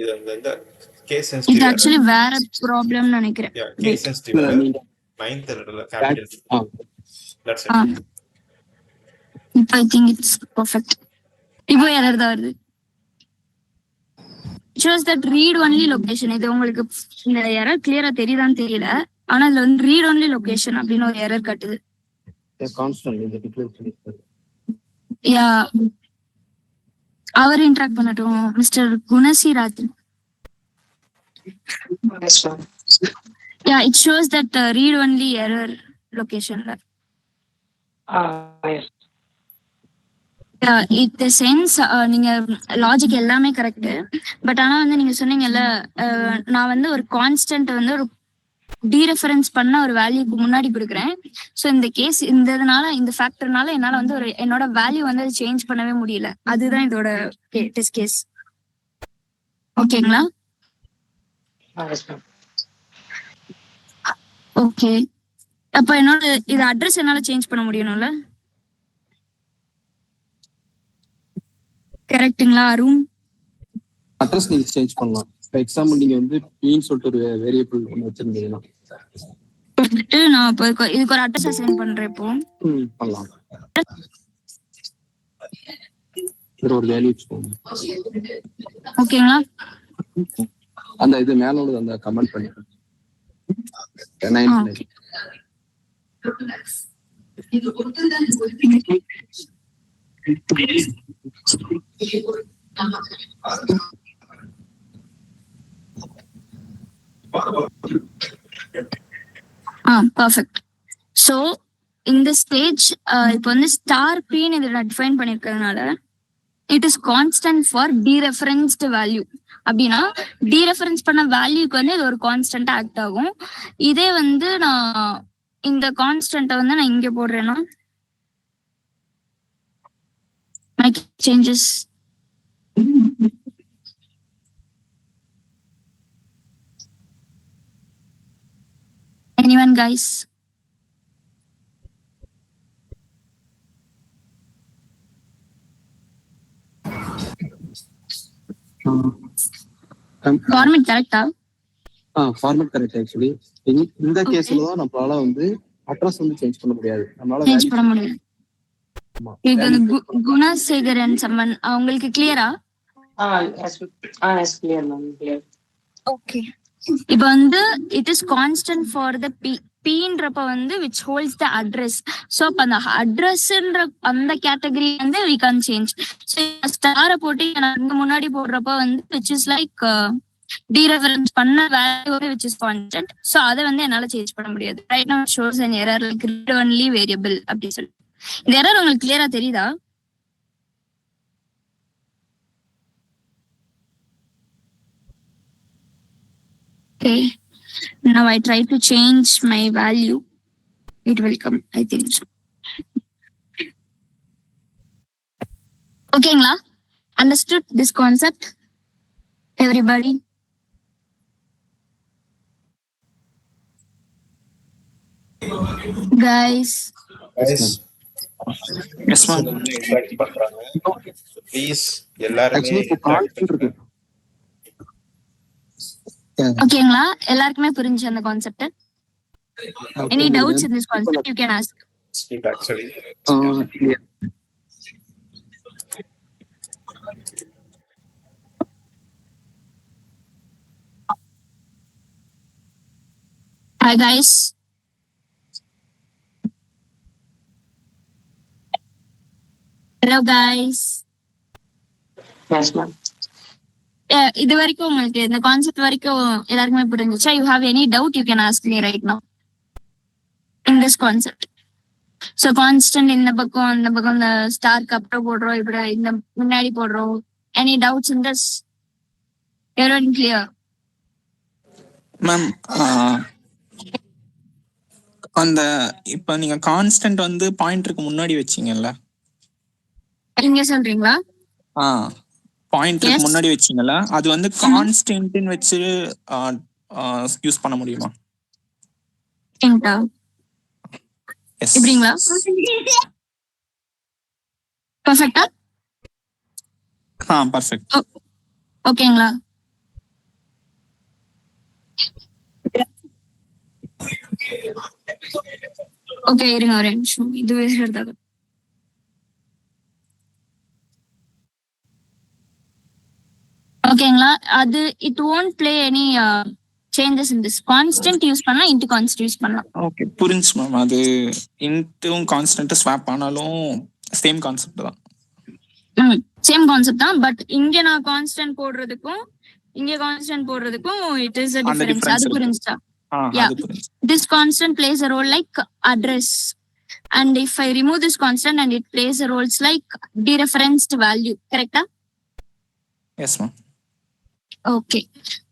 இது அந்த கேஸ் It சென்சிட்டிவ் actually வேற ப்ராப்ளம் நினைக்கிறேன். Case sensitive 9th capital. That's it. இப்போ I think it's perfect. இப்போ எரர் தான் வருது. shows that read only location. இது உங்களுக்கு இந்த எரர் கிளியரா தெரியுதான்னு தெரியல, ஆனா இதுல வந்து read only location அப்படின்னு ஒரு எரர் காட்டுது. கான்ஸ்டன்ட் இந்த டிக்ளேர் பண்ணிருக்காரு. யா, அவர் இன்டராக்ட் பண்ணட்டும். Mister Gunasi Rajan. Yes ma'am. Yeah, it shows that read only error locationல. எஸ். இட் சென்ஸ் நீங்க லாஜிக் எல்லாமே கரெக்ட். பட் ஆனா வந்து நீங்க சொன்னீங்கல்ல, நான் வந்து ஒரு கான்ஸ்டன்ட் வந்து ஒரு டீரெஃபரன்ஸ் பண்ண ஒரு வேல்யூக்கு முன்னாடி கொடுக்குறேன். ஸோ இந்த கேஸ் இந்த இதனால இந்த ஃபேக்டர்னால என்னால வந்து ஒரு என்னோட வேல்யூ வந்து அதை சேஞ்ச் பண்ணவே முடியல. அதுதான் இதோட டெஸ்ட் கேஸ். ஓகேங்களா? S ma'am. ஓகே, அப்ப என்னோட இது அட்ரஸ் என்னால சேஞ்ச் பண்ண முடியணும்ல? கரெக்ட்டுங்களா அருண்? அட்ரஸ் நீங்க சேஞ்ச் பண்ணலாம். ஃபார் எக்ஸாம்பிள் நீங்க வந்து பீன்னு சொல்லிட்டு ஒரு வேரியபிள் ஒன்று வச்சிருந்தீங்கன்னா வந்துட்டு நான் இப்போ இதுக்கு ஒரு அட்ரஸ் அசைன் பண்றேன் இப்போ. பண்ணலாம். இதுல ஒரு வேல்யூ வச்சுக்கோங்க. ஓகேங்களா? அந்த இது மேல உள்ளது அந்த கமெண்ட் பண்ணி பர்ஃபெக்ட். ஸோ இந்த ஸ்டேஜ் இப்போ வந்து ஸ்டார் பின்னு இதில் டிஃபைன் பண்ணியிருக்கிறதுனால it is constant for dereferenced value. அப்படின்னா டீரெஃபரன்ஸ் பண்ண வேல்யூக்கு வந்து இது ஒரு கான்ஸ்டன்டா ஆக்ட் ஆகும். இதே வந்து நான் இந்த கான்ஸ்டன்ட்டை வந்து நான் இங்க போடுறேன்னா சேஞ்சஸ் anyone guys? ஃபார்மேட் கரெக்ட்டா? Format correct. ஆக்சுவலி இந்த கேஸ்ல தான் நம்மளால வந்து அட்ரஸ் வந்து சேஞ்ச் பண்ண முடியாது. நம்மளால சேஞ்ச் பண்ண முடியாது. இது வந்து குணசேகரன் சம்மன் உங்களுக்கு கிளியரா? Yes clear ma'am clear. Okay. இப்போ வந்து it is constant for the பீன்றப்ப வந்து which holds the address. So அப்போ அந்த அட்ரஸ்ன்ற அந்த கேட்டகரி வந்து வி கேன் சேஞ்ச். ஸோ ஸ்டாரை போட்டு நான் இங்க முன்னாடி போடுறப்ப வந்து விச் இஸ் லைக் டீரெஃபரன்ஸ் பண்ண value which is constant. So அதை வந்து என்னால சேஞ்ச் பண்ண முடியாது. Right now shows an error like read only variable அப்படி சொல்லி. இந்த எரர் உங்களுக்கு கிளியரா தெரியுதா? Okay. Now I try to change my value. It will come, I think so. Okay, understood this concept? Everybody? Guys? Yes, ma'am. Please, எல்லாருமே actually இப்போ constant இருக்கு. ஓகேங்களா? எல்லாருக்குமே புரிஞ்சு அந்த concept? Any doubts in this concept you can ask. actually. Hi guys. Hello guys. Yes ma'am. இது வரைக்கும் உங்களுக்கு இந்த கான்செப்ட் வரைக்கும் எல்லாருக்குமே புரிஞ்சுச்சா? You have any doubt you can ask me right now in this concept. So constant இந்த பக்கம் அந்த பக்கம் இந்த ஸ்டார்க்கு அப்புறம் போடுறோம், இப்படி இந்த முன்னாடி போடுறோம். Any doubts in this? Everyone clear? Ma'am அந்த இப்ப நீங்க கான்ஸ்டன்ட் வந்து பாயிண்டருக்கு முன்னாடி வச்சீங்கல்ல, இங்க சொல்றீங்களா? பாயிண்டருக்கு முன்னாடி வச்சீங்கல்ல, அது வந்து கான்ஸ்டன்ட்னு வச்சு யூஸ் பண்ண முடியுமா? எப்படிங்களா? பர்ஃபெக்ட்டா? பர்ஃபெக்ட். ஓகேங்களா? ஓகே இருங்க ஒரு நிமிஷம், இதுவே எடுத்தாங்க. ஓகேங்களா? அது it won't play any changes in this. Constant use பண்ணலாம், இன்டு கான்ஸ்டன்ட் யூஸ் பண்ணலாம். ஓகே புரிஞ்சு மேம். அது இன்டும் கான்ஸ்டன்ட் ஸ்வாப் ஆனாலும் சேம் கான்செப்ட் தான். சேம் கான்செப்ட் தான். பட் இங்க நான் கான்ஸ்டன்ட் போடுறதுக்கும் இங்க கான்ஸ்டன்ட் போடுறதுக்கும் இட் இஸ் a difference. அது புரிஞ்சுச்சா? Yeah. This constant plays a role like address. And if I remove this constant and it plays a roles like dereferenced value. Correct? Yes ma'am. Okay.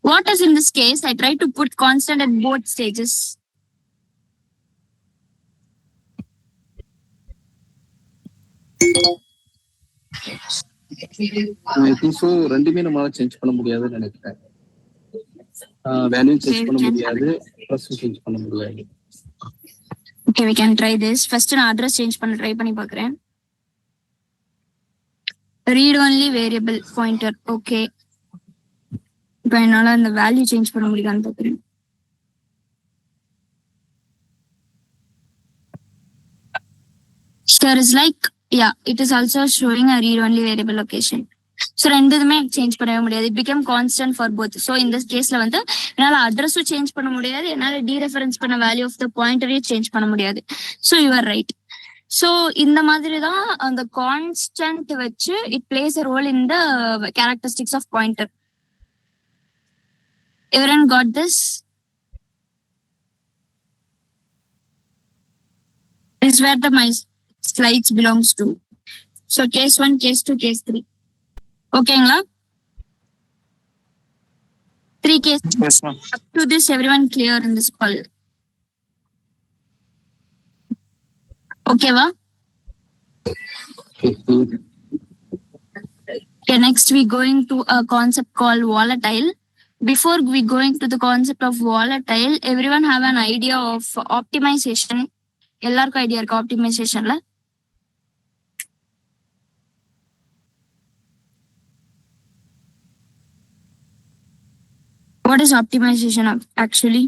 What is in this case? I try to put constant at both stages. I think so. ரெண்டுமே நம்மளால change பண்ண முடியாதுன்னு நினைக்கிறேன். Value change பண்ண முடியாது, plus change பண்ண முடியாது. Okay, we can try this. First நான் அட்ரஸ் சேஞ்ச் பண்ண ட்ரை பண்ணி பார்க்குறேன். Read only variable pointer. Okay, இப்போ என்னால் அந்த வேல்யூ சேஞ்ச் பண்ண முடியுதான்னு பார்க்குறேன். Here is like, yeah, it is also showing a read only variable location. So ரெண்டுதுமே சேஞ்ச் பண்ணவே முடியாது. It become constant for both. So இந்த கேஸ்ல வந்து என்னால் அட்ரஸும் சேஞ்ச் பண்ண முடியாது, என்னால் டீரெஃபரன்ஸ் பண்ண வேல்யூ ஆஃப் த பாயிண்டரையும் சேஞ்ச் பண்ண முடியாது. So you are right. So இந்த மாதிரி தான் அந்த கான்ஸ்டன்ட் வச்சு it plays a role in the characteristics of pointer. Everyone got this? Is where the my slides belongs to. So case 1, case 2, case 3. ஓகேங்களா? 3 case. Yes, ma'am. Up to this, everyone clear in this call. ஓகேவா? Okay, next we going to a concept called volatile. Before we going to the concept of volatile, everyone have an idea of optimization. எல்லாருக்கும் idea இருக்கு ஆப்டிமைசேஷன்ல? What is optimization actually?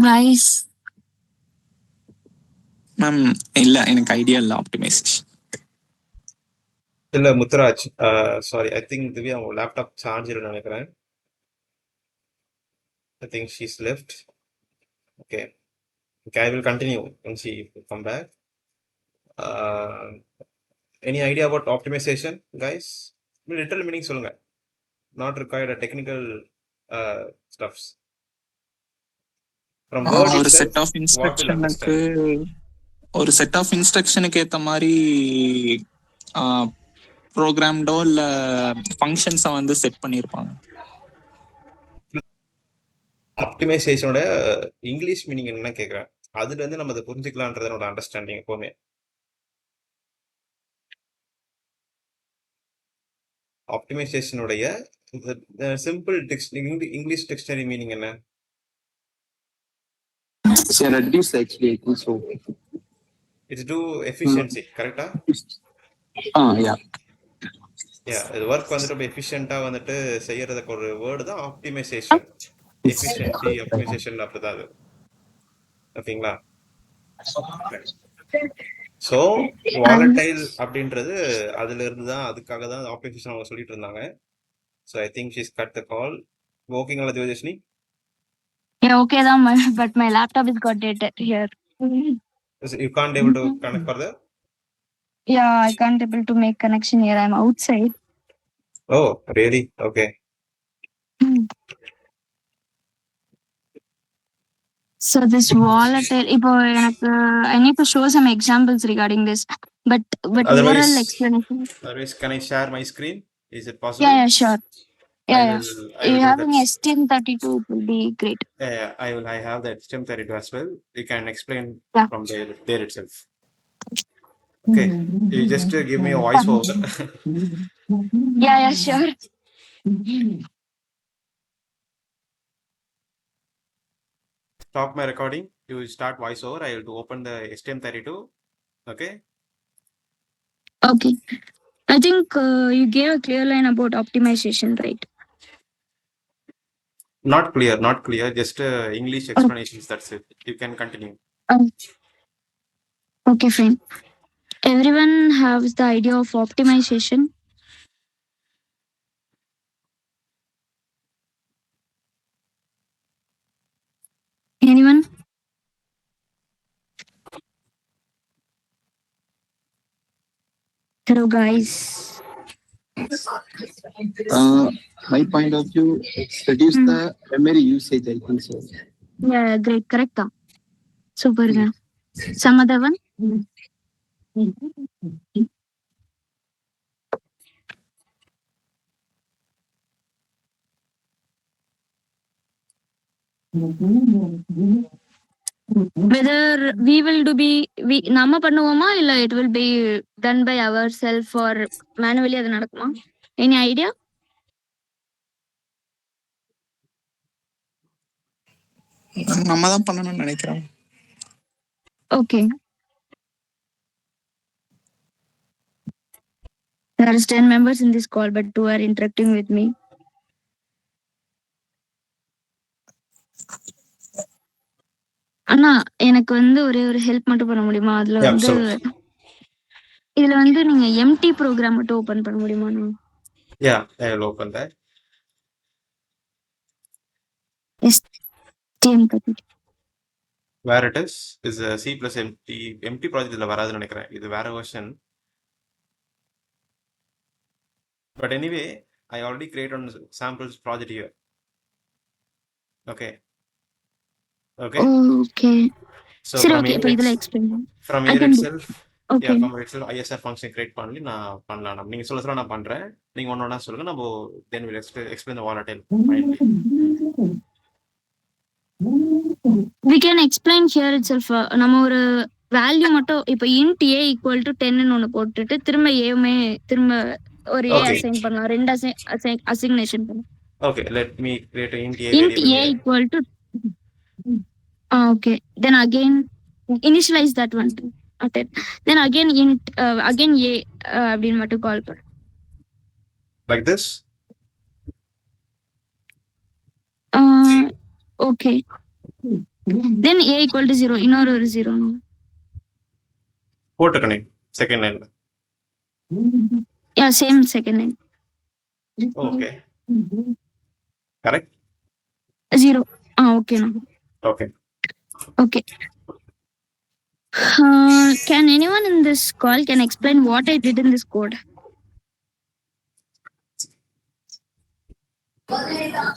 Guys, ma'am இல்ல, எனக்கு idea இல்ல optimisation. இல்ல Muthuraj, sorry, I think Divya உங்க laptop charge நினைக்கிறேன். I think she's left. Okay. Okay, I will continue when she come back. Any idea about optimization, guys? Literal meaning சொல்லுங்க. Not required a technical stuffs. From word ஒரு itself, set of what will இன்ஸ்ட்ரக்ஷனுக்கு understand? ஒரு set of இன்ஸ்ட்ரக்ஷனுக்கு ஏத்த மாதிரி ப்ரோக்ராம்டோ இல்ல ஃபங்க்ஷன்ஸை வந்து set பண்ணியிருப்பாங்க. ஆப்டிமைசேஷனோட இங்கிலீஷ் மீனிங் என்ன கேட்குறேன், அதுல இருந்து நம்ம அதை புரிஞ்சுக்கலான்றது என்னோட அண்டர்ஸ்டாண்டிங் எப்பவுமே. ஆப்டிமைசேஷனுடைய சிம்பிள் இங்கிலீஷ் டிக்ஷனரி மீனிங் என்ன? reduce actually, I think so. It's do efficiency, கரெக்டா? Yeah. இது ஒர்க் வந்துட்டு ரொம்ப எஃபிஷியண்டா வந்துட்டு செய்யறதுக்கு ஒரு வேர்டு தான் ஆப்டிமைசேஷன். எஃபிஷியன்சி ஆப்டிமைசேஷன் அப்படிதான் அது. ஓகேங்களா? ஸோ வாலடைல் அப்படின்றது அதுல இருந்து தான், அதுக்காக தான் ஆப்டிமைசேஷன் அவங்க சொல்லிட்டு இருந்தாங்க. So I think she's cut the call. ஓகேங்களா திவ்யதர்ஷினி? yeah, okay தான், but my laptop is got dated here. You can't able to connect further? Yeah, I can't able to make connection here. I'm outside. Oh, really? Okay. So this volatile, இப்போ எனக்கு I need to show some examples regarding this, but Otherwise- overall explanation. Otherwise, can I share my screen? Is it possible? Yeah, sure. Yeah, I will you do have that. an STM32, it will be great. I have that STM32 as well. You can explain Yeah. from there itself. Okay. You just give me a voice over. Yeah, sure. Stop my recording. You will start voice over. I will open the STM32. Okay. Okay. I think you gave a clear line about optimization, right? Not clear. Just English explanations. That's it. You can continue. Okay, fine. Everyone has the idea of optimization. Anyone? Hello, guys. My point of view, reduce the memory usage, I think so. Yeah, great. Correct. Super. Some other one? whether we will do be நம்ம பண்ணுவோமா இல்ல it will be done by ourselves or manually அது நடக்குமா? Any idea? நம்ம தான் பண்ணணும்னு நினைக்கிறோம். Okay. There are 10 members in this call, but 2 are interacting with me. அண்ணா எனக்கு வந்து ஒரே ஒரு ஹெல்ப் மட்டும் பண்ண முடியுமா? அதுல Yeah, வந்து absolutely. இதுல வந்து நீங்க எம்டி ப்ரோக்ராம் மட்டும் ஓபன் பண்ண முடியுமா? Yeah, I will open that. STM கத்துட்டு. Where it is a C plus empty project இதுல வராதுன்னு நினைக்கிறேன். இது வேற version. But anyway, I already created on samples project here. Okay. Okay. Okay. So சரி from ஓகே இப்போ here, இதுல explain பண்ணு. from I here can do. itself, Okay. from here itself ISR function create பண்ணி நான் பண்ணலாம். நீங்க சொல்ல நான் பண்றேன். நீங்க ஒண்ணா சொல்லுங்க. நம்ம then we'll explain the volatile finally. We can explain here itself. நம்ம ஒரு வேல்யூ மட்டும் இப்போ int a equal to 10 ன்னு ஒன்னு போட்டுட்டு திரும்ப a-மே திரும்ப ஒரு a Okay. அசைன் பண்ணலாம். ரெண்டு அசைக்னேஷன் பண்ணலாம். Okay, let me create an int a int variable a here. equal to okay, then again initialize that one too. Okay. Then again int again a அப்படின்னு மட்டும் கால் பண்ணு. Like this. Okay. Then a equal to 0 இன்னொரு ஒரு 0. போட்டுக்கணும் second லைன்ல. Yeah, same second line. Okay. Correct? 0. Okay no. Okay. Okay. Can anyone in this call can explain what I did in this code?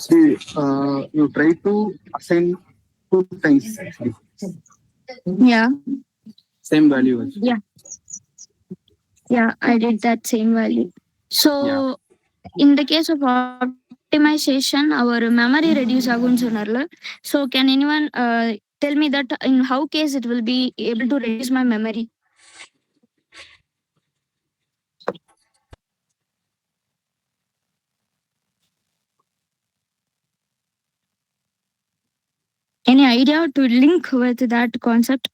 See, you try to assign 2 times actually. Yeah. Same value. Yeah, I did that same value. So in the case of optimization, our memory reduce ஆகும்னு சொன்னார்ல. So can anyone tell me that in how case it will be able to reduce my memory? Any idea to link with that concept?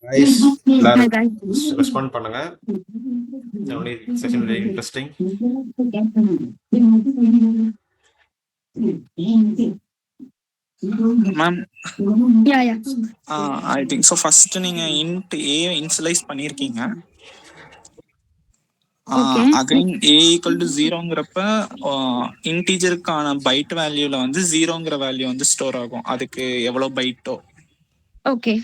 Guys, Hi guys. respond பண்ணுங்க. only session very interesting. Ma'am Yeah. I think so first நீங்க int a initialize பண்ணியிருக்கீங்க. Okay. Again a equal to 0ங்கிறப்ப இன்டீஜருக்கான byte வேல்யூல வந்து 0ங்கிற value வந்து store ஆகும். அதுக்கு எவ்வளவு பைட்டோ. Okay.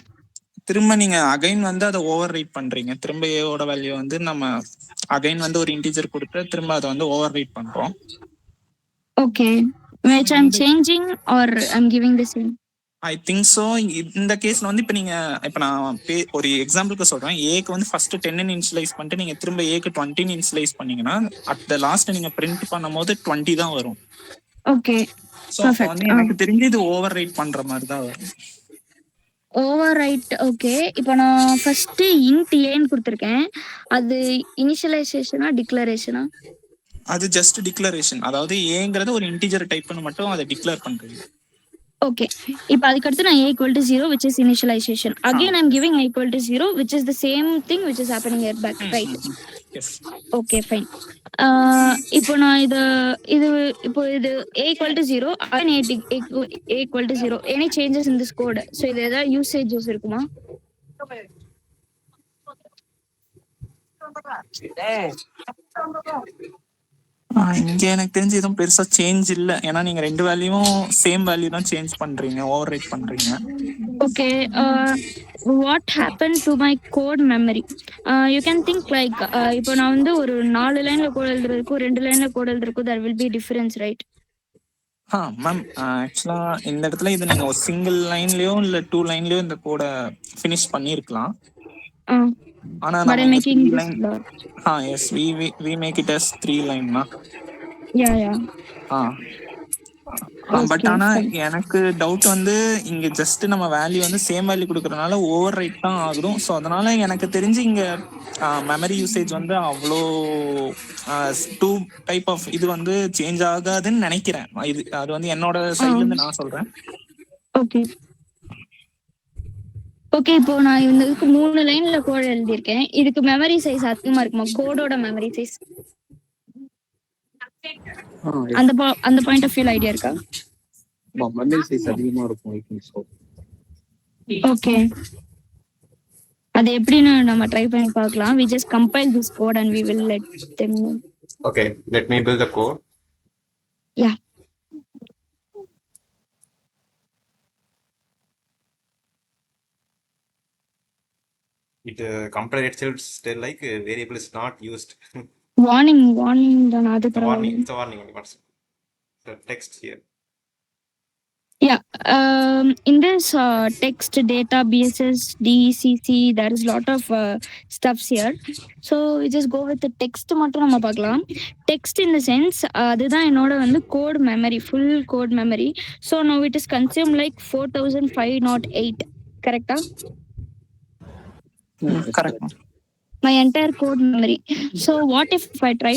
திரும்ப நீங்க அகைன் வந்து அதை ஓவர் ரைட் பண்றீங்க. திரும்ப ஏவோட வேல்யூ வந்து நம்ம அகைன் வந்து ஒரு இன்டீஜர் கொடுத்து திரும்ப அதை வந்து ஓவர் ரைட் பண்றோம். Okay. Which I'm changing or I'm giving the same? I think so. இந்த கேஸ்ல வந்து இப்ப நான் ஒரு எக்ஸாம்பிளுக்கு சொல்றேன். ஏக்கு வந்து ஃபர்ஸ்ட் 10 இன்ஷியலைஸ் பண்ணிட்டு நீங்க திரும்ப ஏக்கு 20 இன்ஷியலைஸ் பண்ணீங்கன்னா அட் த லாஸ்ட் நீங்க பிரிண்ட் பண்ணும்போது 20 தான் வரும். Okay. ஸோ அப்போ வந்து எனக்கு தெரிஞ்சு இது ஓவர் ரைட் பண்ற மாதிரி தான் வரும். ஓவர்ரைட். ஓகே, இப்போ நான் ஃபர்ஸ்ட் இன்ட் ஏன்னு கொடுத்துருக்கேன். அது இனிஷியலைசேஷனா டிக்ளரேஷனா? அது ஜஸ்ட் டிக்ளரேஷன். அதாவது ஏங்கிறது ஒரு இன்டிஜர் டைப்னு மட்டும் அதை டிக்ளேர் பண்றீங்க. ஓகே, இப்போ அதுக்கடுத்து நான் a equal to 0 which is initialization. Again I'm giving a equal to 0 which is the same thing which is happening here back, right? Yes. Okay, fine. இப்போ நான் இது a equal to 0 and a equal to 0. Any changes in this code? So இது ஏதாவது usages இருக்குமா? இங்க எனக்கு தெரிஞ்சு எதுவும் பெருசா சேஞ்ச் இல்ல. ஏன்னா நீங்க ரெண்டு வேல்யூவும் சேம் வேல்யூ தான் சேஞ்ச் பண்றீங்க, ஓவர் ரைட் பண்றீங்க. Okay, what happen to my code memory? You can think like இப்போ நான் வந்து ஒரு 4 லைன்ல கோட் எழுதுறதுக்கும் 2 லைன்ல கோட் எழுதுறதுக்கும் there will be difference, right? Ma'am ஆக்சுவலா இந்த இடத்துல இது நீங்க ஒரு சிங்கிள் லைன்லயோ இல்ல 2 லைன்லயோ இந்த கோட ஃபினிஷ் பண்ணிருக்கலாம். ஆனா But நம்ம I'm இங்க making 3 this line lot. Yes we make it as 3 லைன்னா. Yeah. பட் Okay, ஆனா fine. எனக்கு டவுட் வந்து இங்க ஜஸ்ட் நம்ம வேல்யூ வந்து சேம் வேல்யூ கொடுக்கறதுனால ஓவர் ரைட் தான் ஆகுதும். ஸோ அதனால எனக்கு தெரிஞ்சு இங்க மெமரி யூசேஜ் வந்து அவ்வளோ 2 டைப் ஆஃப் இது வந்து சேஞ்ச் ஆகாதுன்னு நினைக்கிறேன். இது அது வந்து என்னோட சைட்ல இருந்து நான் சொல்றேன். Okay. ஓகே, இப்போ நான் இதுக்கு 3 லைன்ல கோட் எழுதியிருக்கேன். இதுக்கு மெமரி சைஸ் அதிகமா இருக்குமா? கோடோட மெமரி சைஸ் அந்த பாயிண்ட் ஆஃப் வியூ ஐடியா இருக்கா? மெமரி சைஸ் அதிகமா இருக்கும் ஐ திங்க் சோ. ஓகே, அது எப்படின்னு நம்ம ட்ரை பண்ணி பார்க்கலாம். we just compile this code and we will let them know. Okay, let me build the code. Yeah. It compile itself still like variable is not used. warning தான் அது It's a warning. It's a warning only. What's the text here? Yeah, in this text data BSS DECC there is lot of stuffs here, so we just go with the text மட்டும் நம்ம பார்க்கலாம். text in the sense அதுதான் என்னோட வந்து code memory, full code memory. So now it is consumed like 4508, correct? Correct. My entire code memory. So what if I try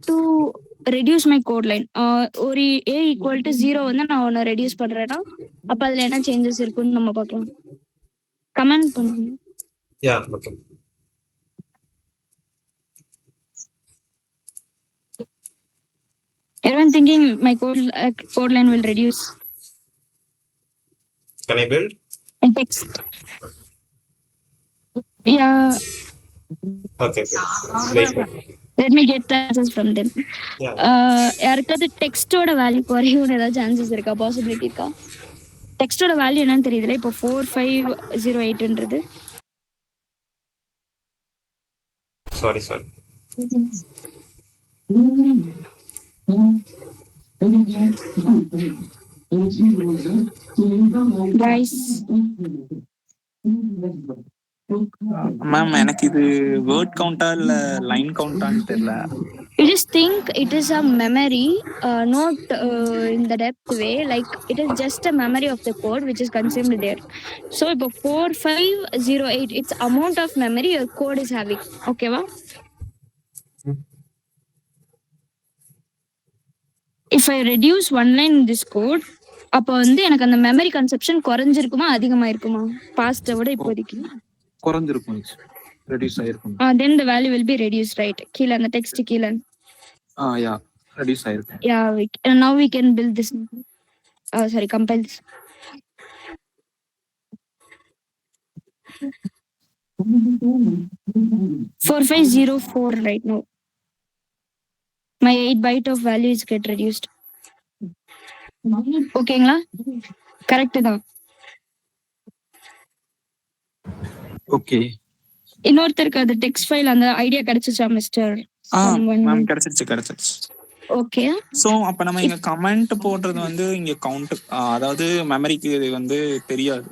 to reduce my code line? ஒரு a equal to 0 வந்து நான் ஒன்னு reduce பண்றேன்னா அப்ப அதுல என்ன changes இருக்குன்னு நம்ம பார்க்கலாம். கமெண்ட் பண்ணுங்க. Yeah, okay. Everyone thinking my code line will reduce? Can I build? In text. Yeah. Okay. Wait. Let me get the answers from them. Yeah. யாருக்காவது டெக்ஸ்டோட வேல்யூ குறையும்னு ஏதாவது சான்சஸ் இருக்கா? பாசிபிலிட்டி இருக்கா? டெக்ஸ்டோட வேல்யூ என்னன்னு தெரியுதுல, இப்போ 4508ன்றது. Sorry. Guys, மேம் எனக்கு இது word கவுண்டா இல்ல லைன் கவுண்டான்னு தெரியல. you just think it is a memory, not in the depth way, like it is just a memory of the code which is consumed there. So இப்போ 4508 it's amount of memory your code is having. Okay va? If I reduce one line in this code, அப்ப வந்து எனக்கு அந்த memory consumption குறைஞ்சிருக்குமா அதிகமா இருக்குமா பாஸ்ட விட இப்போதைக்கு? குறைஞ்சிருக்கும், reduce ஆயிருக்கும். Then the value will be reduced, right? கீழ அந்த டெக்ஸ்ட் கீழ. Yeah, ரெடியூஸ் ஆயிருக்கும். Yeah, now we can build this. Compile this. $4504 right now. My 8 byte of values get reduced. ஓகேங்களா? கரெக்ட் தான். ஓகே, இன்னொருத்தருக்கு அந்த டெக்ஸ்ட் ஃபைல் அந்த ஐடியா கிடைச்சிச்சா மிஸ்டர்? மேம் கிடைச்சிருச்சு. ஓகே, சோ அப்ப நம்ம இங்க கமெண்ட் போடுறது வந்து இங்க கவுண்ட், அதாவது மெமரிக்கு வந்து தெரியாது.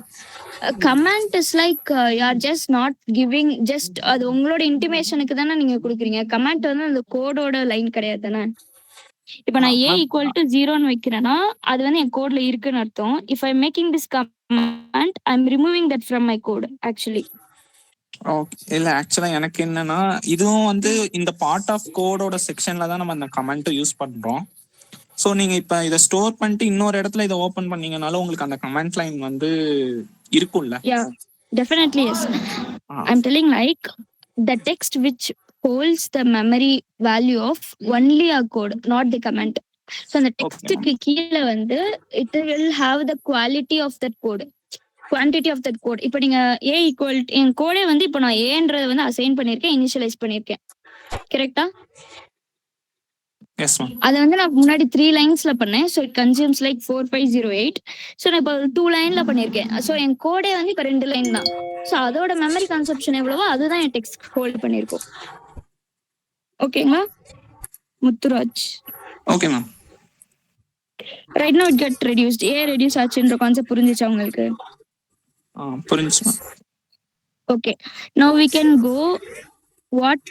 Comment is like you are just not giving, just அது உங்களோட இன்டிமேஷனுக்கு தானே நீங்க கொடுக்குறீங்க. கமெண்ட் வந்து அந்த கோடோட லைன் கிடையாது தானே. இப்ப நான் a equal to 0ன்னு வைக்கிறேன்னா அது வந்து என் கோட்ல இருக்குன்னு அர்த்தம். If I making this comment I am removing that from my code actually. இல்ல ஆக்சுவலா எனக்கு என்னன்னா இதுவும் வந்து இந்த பார்ட் ஆஃப் கோடோட செக்ஷன்ல தான் நம்ம அந்த கமெண்ட் யூஸ் பண்றோம். சோ நீங்க இப்ப இதை ஸ்டோர் பண்ணிட்டு இன்னொரு இடத்துல இதை ஓபன் பண்ணீங்கனாலும் உங்களுக்கு அந்த கமெண்ட் லைன் வந்து இருக்கும்ல. Yeah, definitely yes. I'm telling like the text which holds the memory value of only a code, not the comment. So the text க்கு கீழ வந்து it will have the quality of that code, quantity of that code. இப்போ நீங்க a equal என் கோடே வந்து இப்போ நான் aன்றதை வந்து assign பண்ணிருக்கேன், இனிஷியலைஸ் பண்ணிருக்கேன், கரெக்டா? Yes ma'am. அதை வந்து நான் முன்னாடி 3 லைன்ஸ்ல பண்ணேன். So it consumes like 4508. So நான் இப்போ 2 லைன்ல பண்ணிருக்கேன். ஸோ என் கோடே வந்து இப்போ 2 லைன் தான். ஸோ அதோட மெமரி கன்சப்ஷன் எவ்வளவோ அதுதான் என் டெக்ஸ்ட் ஹோல்ட் பண்ணிருக்கோம். ஓகேங்களா Muthuraj? Okay ma'am. Right now it get reduced. ஏன் reduce ஆச்சுன்ற கான்செப்ட் புரிஞ்சுச்சா உங்களுக்கு? புரிஞ்சுச்சு ma'am. Okay. Now we can go. What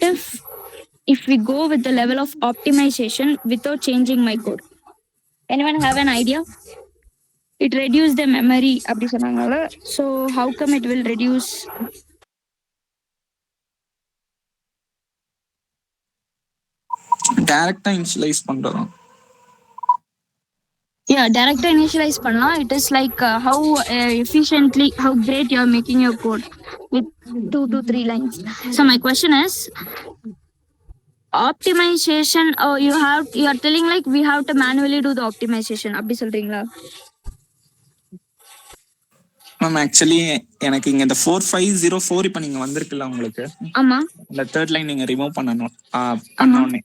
if we go with the level of optimization without changing my code? Anyone have an idea? It reduce the memory அப்படி சொன்னாங்கல்ல. So how come it will reduce? டைரக்டா initialise பண்றோம். Yeah, direct initialize பண்ணலாம். It is like how efficiently, how great you are making your code with 2 to 3 lines. So my question is, optimization, you are telling like we have to manually do the optimization அப்படி சொல்றீங்களா? Ma'am actually எனக்கு இங்க இந்த 4504 இப்ப நீங்க வந்திருக்குல்ல உங்களுக்கு, ஆமா இந்த தேர்ட் லைன் நீங்க ரிமூவ் பண்ணோன்னே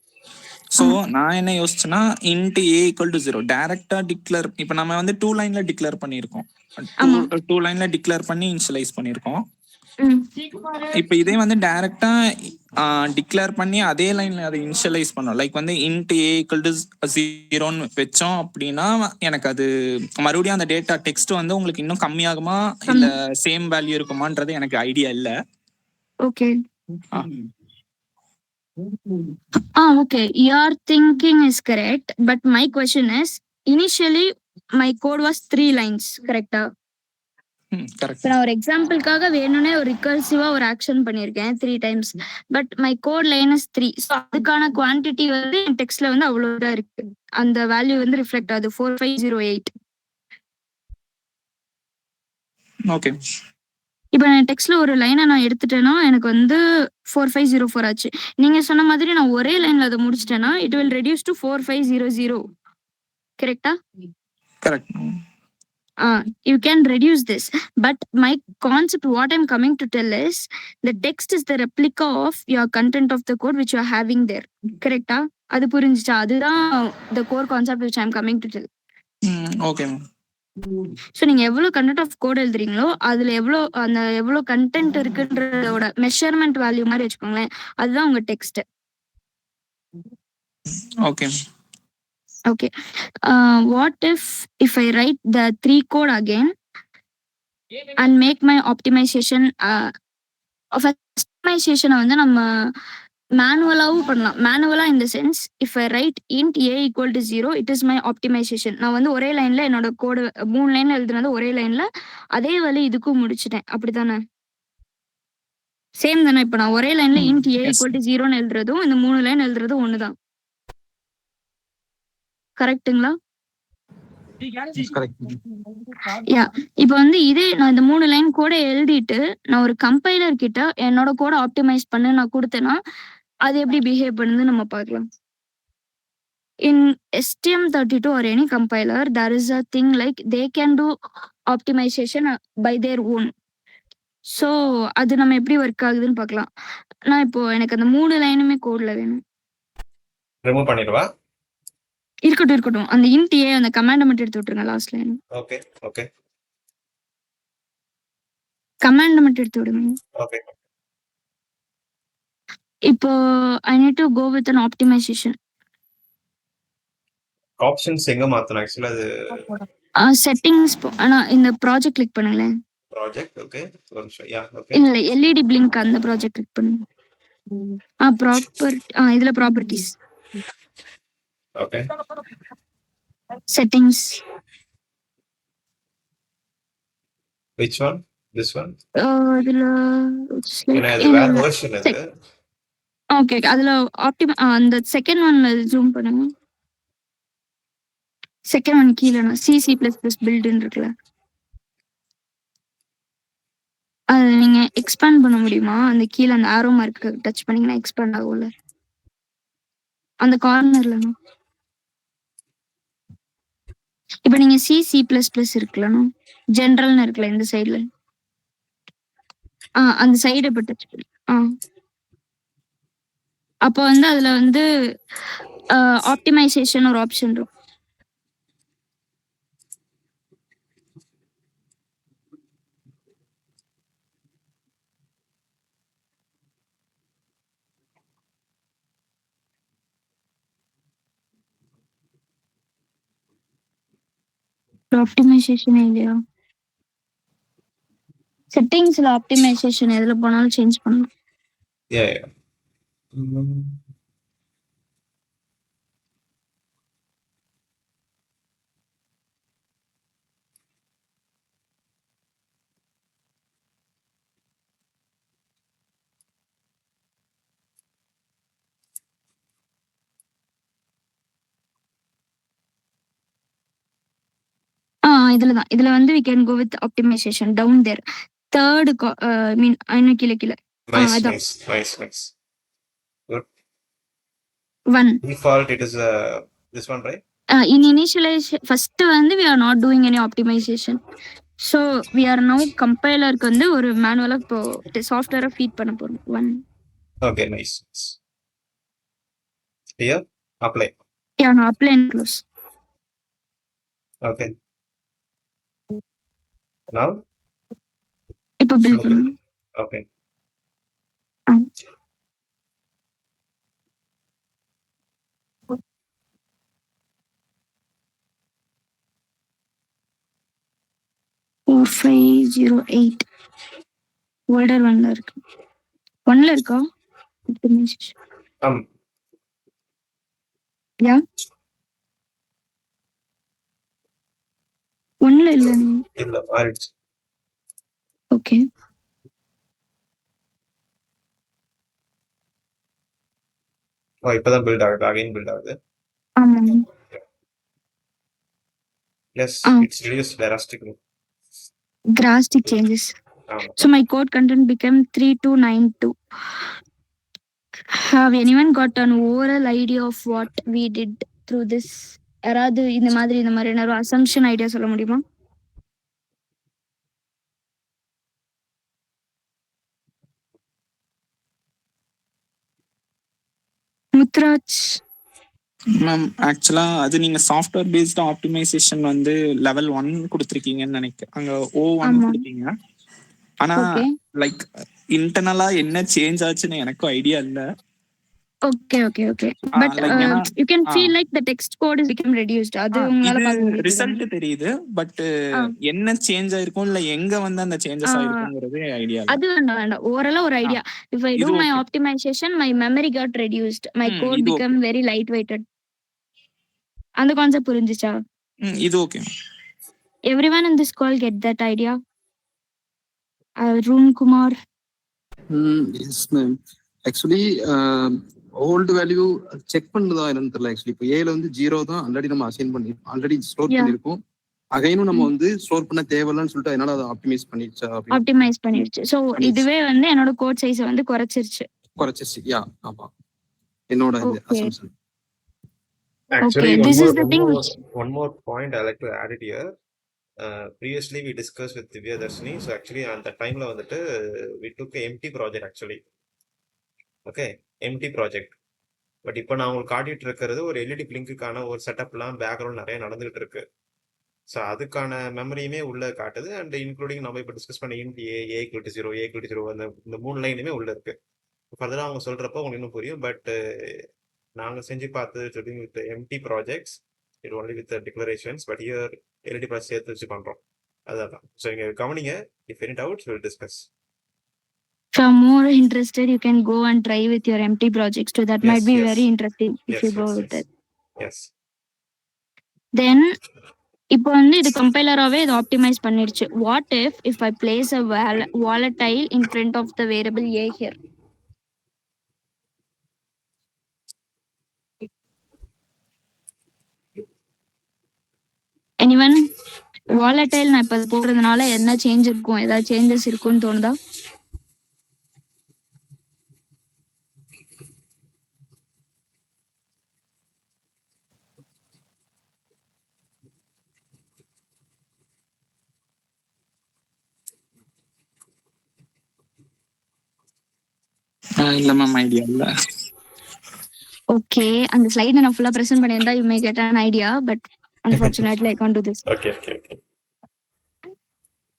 சோ நான் என்ன யோசிச்சேன்னா இன்ட் ஏ ஈக்குவல் டு 0 டைரக்டா டிக்ளேர். இப்ப நம்ம வந்து 2 லைன்ல டிக்ளேர் பண்ணிருக்கோம், 2 லைன்ல டிக்ளேர் பண்ணி இனிஷியலைஸ் பண்ணிருக்கோம். இப்ப இதே வந்து டைரக்டா டிக்ளேர் பண்ணி அதே லைன்ல அதை இனிஷியலைஸ் பண்ணோம். லைக் வந்து இன்ட் ஏ ஈக்குவல் டு 0ன்னு வச்சோம் அப்படின்னா எனக்கு அது மறுபடியும் அந்த டேட்டா டெக்ஸ்ட் வந்து உங்களுக்கு இன்னும் கம்மியாகுமா இல்ல சேம் வேல்யூ இருக்குமான்றது எனக்கு ஐடியா இல்ல. Okay okay, your thinking is correct, but my question is, initially my code was 3 lines, correct? Correct. நான் ஒரு எக்ஸாம்பிளுக்காக வேணும்னே ஒரு ரிகர்சிவா ஒரு ஆக்ஷன் பண்ணிருக்கேன் 3 times, but my code line is 3. So அதுக்கான குவான்டிட்டி வந்து என் டெக்ஸ்ட்ல வந்து அவ்வளவுதான் இருக்கு, அந்த வேல்யூ வந்து ரிஃப்ளெக்ட் ஆகுது 4508. ஓகே. இப்போ நான் டெக்ஸ்ட்ல ஒரு லைனை நான் எடுத்துட்டேன்னா எனக்கு வந்து 4504 ஆச்சு. நீங்க சொன்ன மாதிரி நான் ஒரே லைன்ல அதை முடிச்சிட்டேன்னா இட் வில் ரெடியூஸ் டு 4500, கரெக்டா? Correct. You can reduce this, but my concept, what I'm coming to tell is, the text is the replica of your content of the code which you are having there, correct? அது புரிஞ்சுச்சா? அதுதான் the core concept which I'm coming to tell. Okay ma'am. So நீங்க எவ்வளவு content of code எழுதுறீங்களோ அதுல எவ்வளவு content இருக்குன்றதோட measurement value மாதிரி வச்சுக்கோங்களேன், அதுதான் உங்க text. Okay. Okay. What if I write the 3 code again and make my optimization வந்து நம்ம மேனுவலாவும் பண்ணலாம். மேனுவலா in the sense, if I write int a equal to 0, it is my optimization. நான் வந்து ஒரே லைன்ல என்னோட கோடு 3 லைன்ல எழுதுனது ஒரே லைன்ல அதே வழி இதுக்கும் முடிச்சிட்டேன், அப்படித்தானே? சேம் தானே? இப்ப நான் ஒரே லைன்ல int a equal to 0ன்னு எழுதுறதும் இந்த 3 லைன் எழுதுறதும் ஒண்ணுதான், கரெக்ட்டுங்களா? யா, இப்ப வந்து இதே நான் இந்த 3 லைன் கோட எழுதிட்டு நான் ஒரு கம்பைலர் கிட்ட என்னோட கோட ஆப்டிமைஸ் பண்ணு நான் கொடுத்தேன்னா அது எப்படி பிஹேவ் பண்ணுதுன்னு நம்ம பார்க்கலாம். In STM32 or any compiler, there is a thing like they can do optimization by their own. So அது நம்ம எப்படி ஒர்க் ஆகுதுன்னு பார்க்கலாம். நான் இப்போ எனக்கு அந்த 3 லைனுமே கோட்ல வேணும். ரிமூவ் பண்ணிடுவா? இருக்கட்டும், அந்த int a அந்த கமாண்ட் மட்டும் எடுத்து விட்டுருங்க லாஸ்ட் லைன். ஓகே கமாண்ட் மட்டும் எடுத்து விடுங்க. ஓகே. இப்போ I need to go with an optimization. Options எங்க மாத்தணும் ஆக்சுவலா? அது செட்டிங்ஸ் ஆனா இந்த ப்ராஜெக்ட் கிளிக் பண்ணுங்களேன். ப்ராஜெக்ட். ஓகே ஒரு நிமிஷம். Yeah okay. இல்ல எல்இடி பிளிங்க் அந்த ப்ராஜெக்ட் கிளிக் பண்ணுங்க. இதுல properties. Okay. Settings. which one? This one? இதுல ஏன்னா அது வேற வெர்ஷன் அது. ஓகே அதுல அந்த செகண்ட் ஒன்ல ஜூம் பண்ணுங்க. செகண்ட் ஒன் கீழ C++ பில்ட்னு இருக்குல்ல, அது நீங்க எக்ஸ்பேண்ட் பண்ண முடியுமா? அந்த கீழ அந்த ஆரோ மார்க் டச் பண்ணீங்கன்னா எக்ஸ்பேண்ட் ஆகும்ல அந்த கார்னர்ல. இப்ப நீங்க C++ இருக்குல்ல, ஜெனரல்னு இருக்குல்ல இந்த சைடுல, அந்த சைடு இப்ப டச் பண்ணி அப்போ வந்து அதுல வந்து ஆப்டிமைசேஷன் ஒரு ஆப்ஷன் இருக்கும். ஆப்டிமைசேஷன் இல்லையா? செட்டிங்ஸ்ல ஆப்டிமைசேஷன் எதுல போனாலும் சேஞ்ச் பண்ணலாம். Yeah, yeah. Mm. இதுலதான். இதுல வந்து we can go with optimization down there. Third மீன் இன்னும் கீழே கீழே. Nice, அதான். nice, nice, nice. Good. 1. Default, it is this one, right? In initialization, first வந்து we are not doing any optimization. So we are now compilerக்கு வந்து ஒரு மேனுவலா இப்போ சாஃப்ட்வேரை feet பண்ண போறோம். 1. Okay, nice. Here, apply. Yeah, no, apply and close. Okay. Now, இப்போ bill Okay. பண்ணணும். okay. Ah. Four, 508. Folder 1ல இருக்கு. 1ல இருக்கா? Optimization. Yeah. 1ல இல்ல. இல்ல மாறிடுச்சு. Okay. இப்பதான் பில்ட் ஆகுது, அகைன் பில்ட் ஆகுது. ஆமா. Yes, Ah. it's reduced drastically. Drastic changes. ஆமா. So my code content became 3292. Have anyone got an overall idea of what we did through this? யாராவது இந்த மாதிரி ஒரு அசம்ஷன் ஐடியா சொல்ல முடியுமா? முத்ராஜ். மேம் ஆக்சுவலா அது நீங்க சாஃப்ட்வேர் பேஸ்ட் ஆப்டிமைசேஷன் வந்து லெவல் 1 கொடுத்துருக்கீங்கன்னு நினைக்கிறேன். அங்க O1 ஆமா. கொடுத்தீங்க. ஆனா Okay. லைக் இன்டர்னலா என்ன சேஞ்ச் ஆச்சுன்னு எனக்கும் ஐடியா இல்ல. Okay. But like ஏன்னா you can feel like the text code is become reduced. அது உங்களால இது பார்க்க முடியுது. ரிசல்ட் தெரியுது. பட் என்ன சேஞ்ச் ஆயிருக்கும் இல்ல எங்க வந்து அந்த சேஞ்சஸ் ஆயிருக்குங்கிறது ஐடியா இல்ல. அது வேண்டாம். ஓரளவு ஒரு ஐடியா. If I do இது my okay. optimization, my memory got reduced. My code இது become very lightweighted. அந்த கான்செப்ட் புரிஞ்சுச்சா? இது okay. Everyone in this call get that idea? Arun Kumar. Yes ma'am. Actually old value check பண்ணதா என்னன்னு தெரியல. Actually இப்போ ஏல வந்து 0 தான் ஆல்ரெடி நம்ம அசைன் பண்ணி ஆல்ரெடி ஸ்டோர் Yeah. பண்ணிருக்கோம். அகைனும் நம்ம வந்து ஸ்டோர் பண்ண தேவையில்லைன்னு சொல்லிட்டு அதனால அதை ஆப்டிமைஸ் பண்ணிடுச்சா ஆப்டிமைஸ் பண்ணிடுச்சு. சோ இதுவே வந்து என்னோட கோட் சைஸ் வந்து குறைச்சிருச்சு. குறைச்சிருச்சு. யா ஆமா என்னோட Okay. Assumption. Actually, Okay, this is the thing which one more point I like to add it here. Previously we discussed with Divya Darshini. So actually at that time la vandittu we took a empty project actually. Okay, empty project. But இப்போ நான் உங்களுக்கு காட்டிட்டு இருக்கிறது ஒரு LED பிளிங்குக்கான ஒரு செட்டப்லாம் background நிறைய நடந்துகிட்டு இருக்கு. ஸோ அதுக்கான மெமரியுமே உள்ள காட்டுது. அண்ட் இன்க்ளூடிங் நம்ம இப்போ டிஸ்கஸ் பண்ண இன்ட் ஏ ஈக்குவல் டு 0 இந்த 3 லைனுமே உள்ள இருக்கு. ஃபர்தராக அவங்க சொல்றப்போ உங்களுக்கு இன்னும் புரியும். பட் நாங்கள் செஞ்சு பார்த்து with empty projects it only with declarations. But here LED project சேர்த்து வச்சு பண்றோம். அதுதான். ஸோ இங்கே கவனிங்க. If any doubts will discuss. if you're more interested, you can go and try with your empty projects too. That might be very interesting if you go with it. Yes. Then இப்போ வந்து இது கம்பைலராவே இது optimise பண்ணிருச்சு. What if I place a volatile in front of the variable a here? Anyone? volatile நான் இப்ப போடுறதுனால என்ன change இருக்கும்? ஏதாவது சேஞ்சஸ் இருக்கும்னு தோணுதா? இல்ல மேம் ஐடியா இல்ல. ஓகே, அந்த ஸ்லைட் நான் ஃபுல்லா பிரசன்ட் பண்ணியிருந்தா you may get an idea, but unfortunately I can't do this.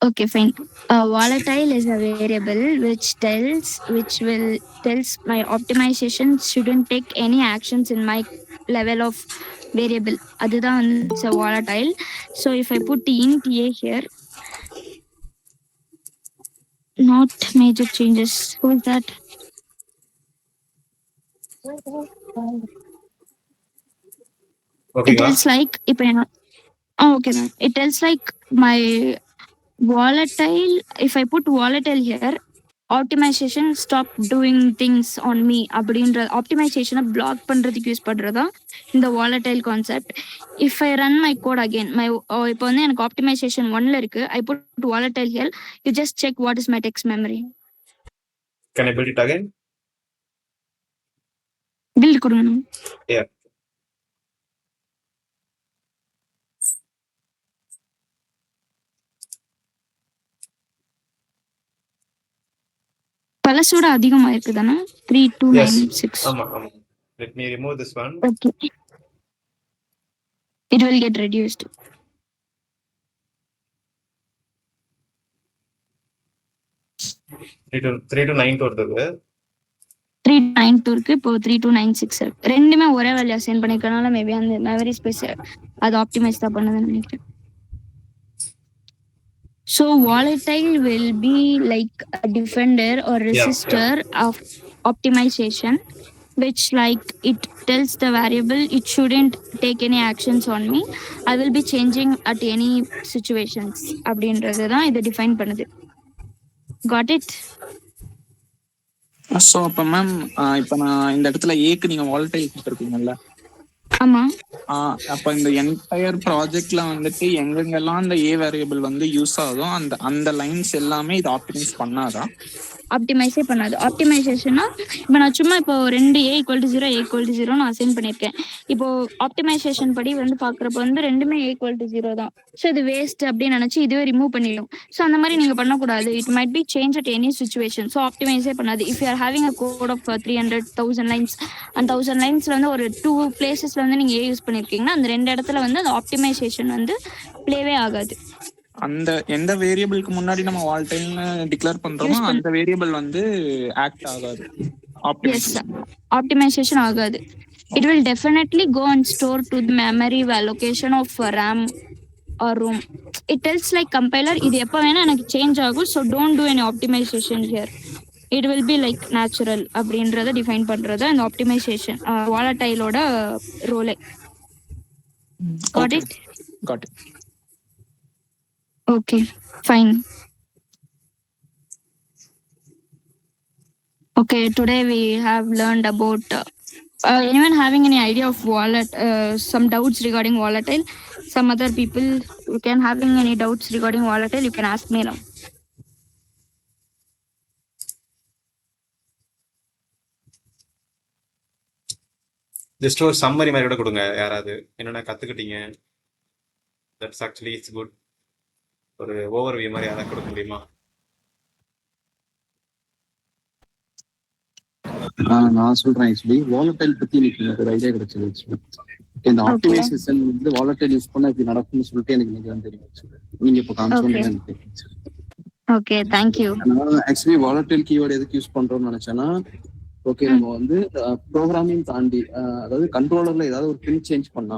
Okay, fine. Volatile is a variable which tells my optimization shouldn't take any actions in my level of variable. அதுதான் வந்து it's a volatile. So if I put int a here, not major changes. Who is that? It ஓகேங்களா? tells like இப்போ okay ma'am. It tells like my volatile. If I put volatile here, optimization stop doing things on me அப்படின்ற optimization black பண்றதுக்கு use பண்றதா இந்த volatile concept. If I run my code again, my இப்போ வந்து எனக்கு optimization 1ல இருக்கு, I put volatile here, you just check what is my text memory. Can I build it again? build கொடுங்க. Yeah. பழசோட அதிகமா இருக்கு தானே? 3296. ஆமா ஆமா. Let me remove this one. Okay. It will get reduced. 3292 வருது. 392 இருக்கு, இப்போ 3296 இருக்கு. ரெண்டுமே ஒரே வேல்யூ அசைன் பண்ணிருக்கனால மேபி அந்த மெமரி ஸ்பேஸ் அது ஆப்டிமைஸ் தான் பண்ணுதுன்னு நினைக்கிறேன். So volatile will be like a defender or resistor of optimization, which like it tells the variable it shouldn't take any actions on me. I will be changing at any situations. அப்படின்றது தான் இதை define பண்ணுது. Got it? So அப்போ ma'am இப்போ நான் இந்த இடத்துல ஏக்கு நீங்க வாலடைல் கொடுத்துருக்கீங்கல்ல, ஆமா. அப்போ இந்த என்டையர் ப்ராஜெக்ட்ல வந்துட்டு எங்கெங்கெல்லாம் அந்த ஏ வேரியபிள் வந்து யூஸ் ஆகுதோ அந்த அந்த லைன்ஸ் எல்லாமே இது ஆப்டிமைஸ் பண்ணாதா? ஆப்டிமைஸே பண்ணாது. ஆப்டிமைசேஷன்னா இப்போ நான் சும்மா இப்போ 2 a = 0 a = 0 நான் அசைன் பண்ணியிருக்கேன். இப்போ ஆப்டிமைசேஷன் படி வந்து பார்க்குறப்ப வந்து ரெண்டுமே a = 0 தான். ஸோ இது வேஸ்ட் அப்படின்னு நினச்சி இதுவே ரிமூவ் பண்ணிடும். ஸோ அந்த மாதிரி நீங்கள் பண்ணக்கூடாது. It might be change at any situation. So optimize பண்ணாது. If you are having a code of 300,000 lines, அந்த 1000 லைன்ஸ்ல வந்து ஒரு 2 பிளேசஸ்ல வந்து நீங்கள் ஏ யூஸ் பண்ணியிருக்கீங்கன்னா அந்த 2 இடத்துல வந்து அந்த ஆப்டிமைசேஷன் வந்து ப்ளேவே ஆகாது. அந்த எந்த வேரியபிளுக்கு முன்னாடி நம்ம வால்டைல்னு டிக்ளேர் பண்றோமோ அந்த வேரியபிள் வந்து ஆக்ட் ஆகாது. ஆப்டிமைசேஷன் ஆகாது. It will definitely go and store to the memory allocation of RAM or room. It tells like compiler இது எப்ப வேணா எனக்கு சேஞ்ச் ஆகும், so don't do any optimization here. It will be like natural அப்படின்றத define பண்றது அந்த optimisation வாலடைலோட ரோலே. Got it? Got it. Okay, fine. Okay, today we have learned about anyone having any idea of wallet, some doubts regarding volatile? Some other people who can having any doubts regarding volatile, you can ask me now. Just ஒரு summary மாதிரி கூட கொடுங்க. யாராவது என்னென்ன கத்துக்கிட்டீங்க, that's actually it's good. ஒரு overview மாதிரி யாராவது கொடுக்க முடியுமா? நான் சொல்றேன். ஆக்சுவலி வாலடைல் பத்தி எனக்கு ஒரு ஐடியா கிடைச்சது. ஆக்சுவலி இந்த ஆப்டிமைசேஷன் வந்து வாலடைல் யூஸ் பண்ணா இப்படி நடக்கும்னு சொல்லிட்டு எனக்கு இன்னைக்கு தெரியும். நீங்க இப்போ காமிச்சோன்னு okay, thank you. Actually volatile keyword எதுக்கு யூஸ் பண்றோம்னு நினைச்சேன்னா, ஓகே நம்ம வந்து ப்ரோக்ராமிங் தாண்டி அதாவது கண்ட்ரோலர்ல ஏதாவது ஒரு பின் சேஞ்ச் பண்ணா,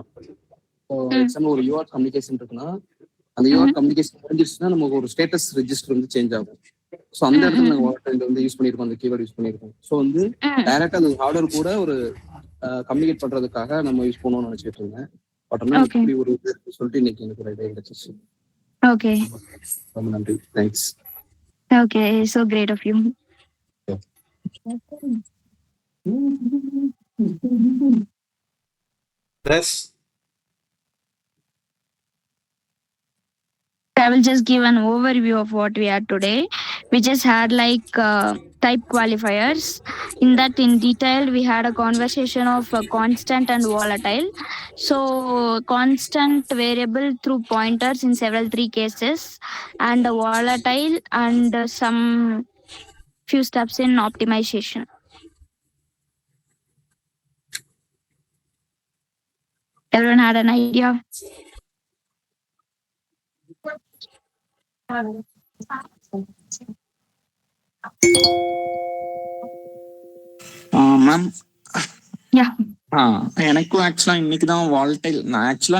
எக்ஸாம்பிள் ஒரு யூஆர் கம்யூனிகேஷன் இருக்குன்னா அந்த யூஆர் கம்யூனிகேஷன் முடிஞ்சிருச்சுன்னா நமக்கு ஒரு ஸ்டேட்டஸ் ரெஜிஸ்டர் வந்து சேஞ்ச் ஆகும். ஸோ அந்த இடத்துல நாங்கள் வாலடைல் வந்து யூஸ் பண்ணியிருக்கோம், அந்த கீவேர்டு யூஸ் பண்ணியிருக்கோம். ஸோ வந்து டைரக்டா அந்த ஹார்ட்வேர் கூட ஒரு கம்யூனிகேட் பண்றதுக்காக நம்ம யூஸ் பண்ணணும்னு நினைச்சிட்டு இருந்தேன். பட் ஆனால் இப்படி ஒரு இது சொல்லிட்டு இன்னைக்கு எனக்கு ஒரு ஐடியா கிடைச்சிச்சு. ஓகே, ரொம்ப நன்றி. Thanks. Okay, so great of you. Press. I will just give an overview of what we had today. We just had like type qualifiers. In that, in detail, we had a conversation of constant and volatile. So constant variable through pointers in several 3 cases, and volatile and some few steps in optimization. Everyone had an idea? Ma'am Yeah. எனக்கும் ஆக்சுவலா இன்னைக்கு தான் volatile.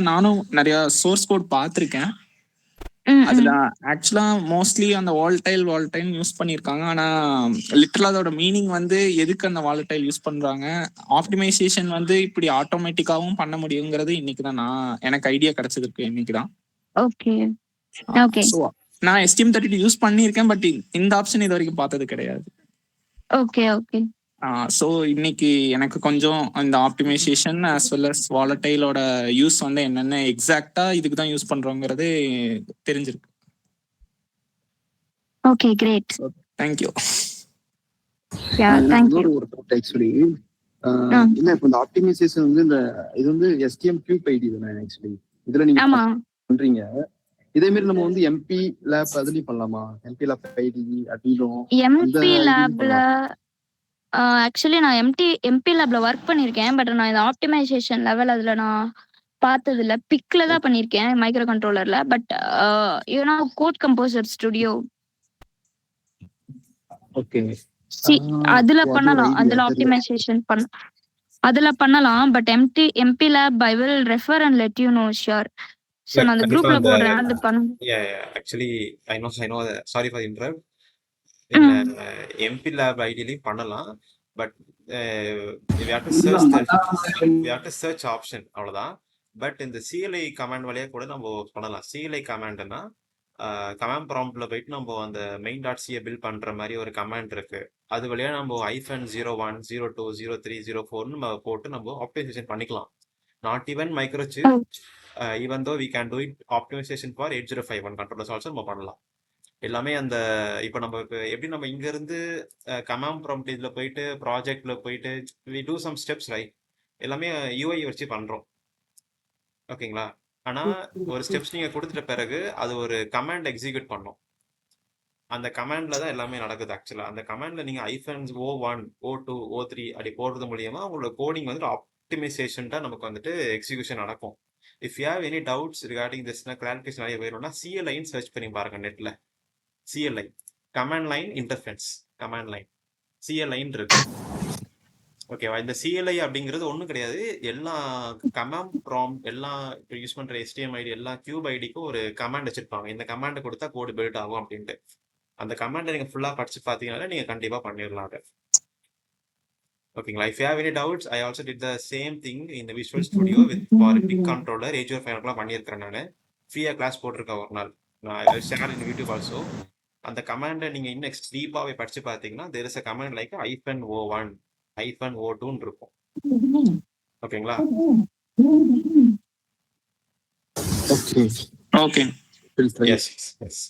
நானும் நிறைய source code பார்த்துருக்கேன். அதுல ஆக்சுவலா mostly அந்த வால்டைல் யூஸ் பண்ணிருக்காங்க. ஆனா லிட்டரலா அதோட மீனிங் வந்து எதுக்கு அந்த வால்டைல் யூஸ் பண்றாங்க, ஆப்டிமைசேஷன் வந்து இப்படி ஆட்டோமேட்டிக்காவும் பண்ண முடியுங்கிறது இன்னைக்கு தான் எனக்கு ஐடியா கிடைச்சதுக்கு இன்னைக்கு தான். ஓகே ஓகே ஸோ நான் STM32 யூஸ் பண்ணியிருக்கேன், பட் இந்த ஆப்ஷன் இது வரைக்கும் பார்த்தது கிடையாது. ஓகே ஓகே ஸோ இன்னைக்கு எனக்கு கொஞ்சம் இந்த ஆப்டிமைசேஷன் as well as வாலட்டைலோட யூஸ் வந்து என்னென்ன எக்ஸாக்டா இதுக்கு தான் யூஸ் பண்றோங்கிறது தெரிஞ்சிருக்கு. Okay great. Thank you. Yeah thank you. ஒரு டவுட் ஆக்சுவலி இல்ல, இப்போ இந்த ஆப்டிமைசேஷன் வந்து இது வந்து STM3 ஐடி தானே ஆக்சுவலி இதுல நீங்க ஆமா பண்றீங்க. இதே மாதிரி நம்ம வந்து MP லேப் அதுலயும் பண்ணலாமா? MP லேப் ஐடி அப்படிலும் எம்பி லேப்ல ஆக்சுவலி நான் எம்பி லேப்ல ஒர்க் பண்ணிருக்கேன். பட் நான் இந்த ஆப்டிமைசேஷன் லெவல் அதுல நான் பார்த்தது இல்ல. பிக்ல தான் பண்ணிருக்கேன் மைக்ரோ கண்ட்ரோலர்ல. But you know code composer studio okay அதுல பண்ணலாம். அதுல ஆப்டிமைசேஷன் அதுல பண்ணலாம். But MPLAB I will refer and let you know sure. So நான் அந்த குரூப்ல போடுறேன். அது பண்ணு. Actually I know sorry for interrupt. MPLAB ஐடியிலையும் பண்ணலாம். பட் சர்ச் ஆப்ஷன் அவ்வளவுதான். பட் இந்த CLI கமாண்ட் வழியா கூட நம்ம பண்ணலாம். CLI கமாண்ட்னா கமாண்ட் ப்ராம்ப்ட்ல போயிட்டு நம்ம அந்த மெயின் டாட் சியை பில்ட் பண்ற மாதிரி ஒரு கமாண்ட் இருக்கு. அது வழியா நம்ம -01 02 03 04 நம்ம போட்டு நம்ம ஆப்டிமைசேஷன் பண்ணிக்கலாம். Not even microchip, even though we can do it optimization for 8051 controllers also நம்ம பண்ணலாம். எல்லாமே அந்த இப்போ நம்ம எப்படி நம்ம இங்க இருந்து கமாண்ட் ப்ராம்ப்ட் இதுல போயிட்டு ப்ராஜெக்ட்ல போயிட்டு we do some steps right. எல்லாமே UI வச்சு பண்றோம். ஓகேங்களா? ஆனா ஒரு ஸ்டெப்ஸ் நீங்க கொடுத்துட்ட பிறகு அது ஒரு கமாண்ட் எக்ஸிக்யூட் பண்ணும். அந்த கமாண்ட்ல தான் எல்லாமே நடக்குது. ஆக்சுவலா அந்த கமாண்ட்ல நீங்க -01 02 03 அப்படி போடுறது மூலியமா உங்களோட கோடிங் வந்து ஆப்டிமைசேஷன் தான் நமக்கு வந்துட்டு எக்ஸிக்யூஷன் நடக்கும். If you have any doubts regarding this clarification நிறைய வேணும்னா CLI சர்ச் பண்ணி பாருங்க நெட்ல. CLI command line interference command line CLI இருக்கு. ஓகேவா? இந்த CLI அப்படிங்கிறது ஒன்றும் கிடையாது. எல்லா கமாண்ட் ப்ராம்ப்ட் எல்லா இப்போ யூஸ் பண்ற STM ஐடி எல்லா கியூப் ஐடிக்கும் ஒரு கமாண்ட் வச்சிருப்பாங்க. இந்த கமாண்டை கொடுத்தா கோடு பில்ட் ஆகும் அப்படின்ட்டு. அந்த கமாண்டை நீங்க ஃபுல்லா படிச்சு பார்த்தீங்கன்னா நீங்க கண்டிப்பா பண்ணிடலாம் அதை. ஓகேங்களா? If you have any doubts I also did the same thing இந்த visual studio with for PIC controller 8051 பண்ணியிருக்கிறேன். நான் ஃப்ரீயா கிளாஸ் போட்டிருக்கேன் ஒரு நாள். நான் ஷேர் இன் யூடியூப் ஆல்சோ. அந்த கமாண்டை நீங்க இன்னும் டீப்பாவே படிச்சு பார்த்தீங்கன்னா there is a command like -01 -02 இருக்கும். ஓகேங்களா? Okay okay yes yes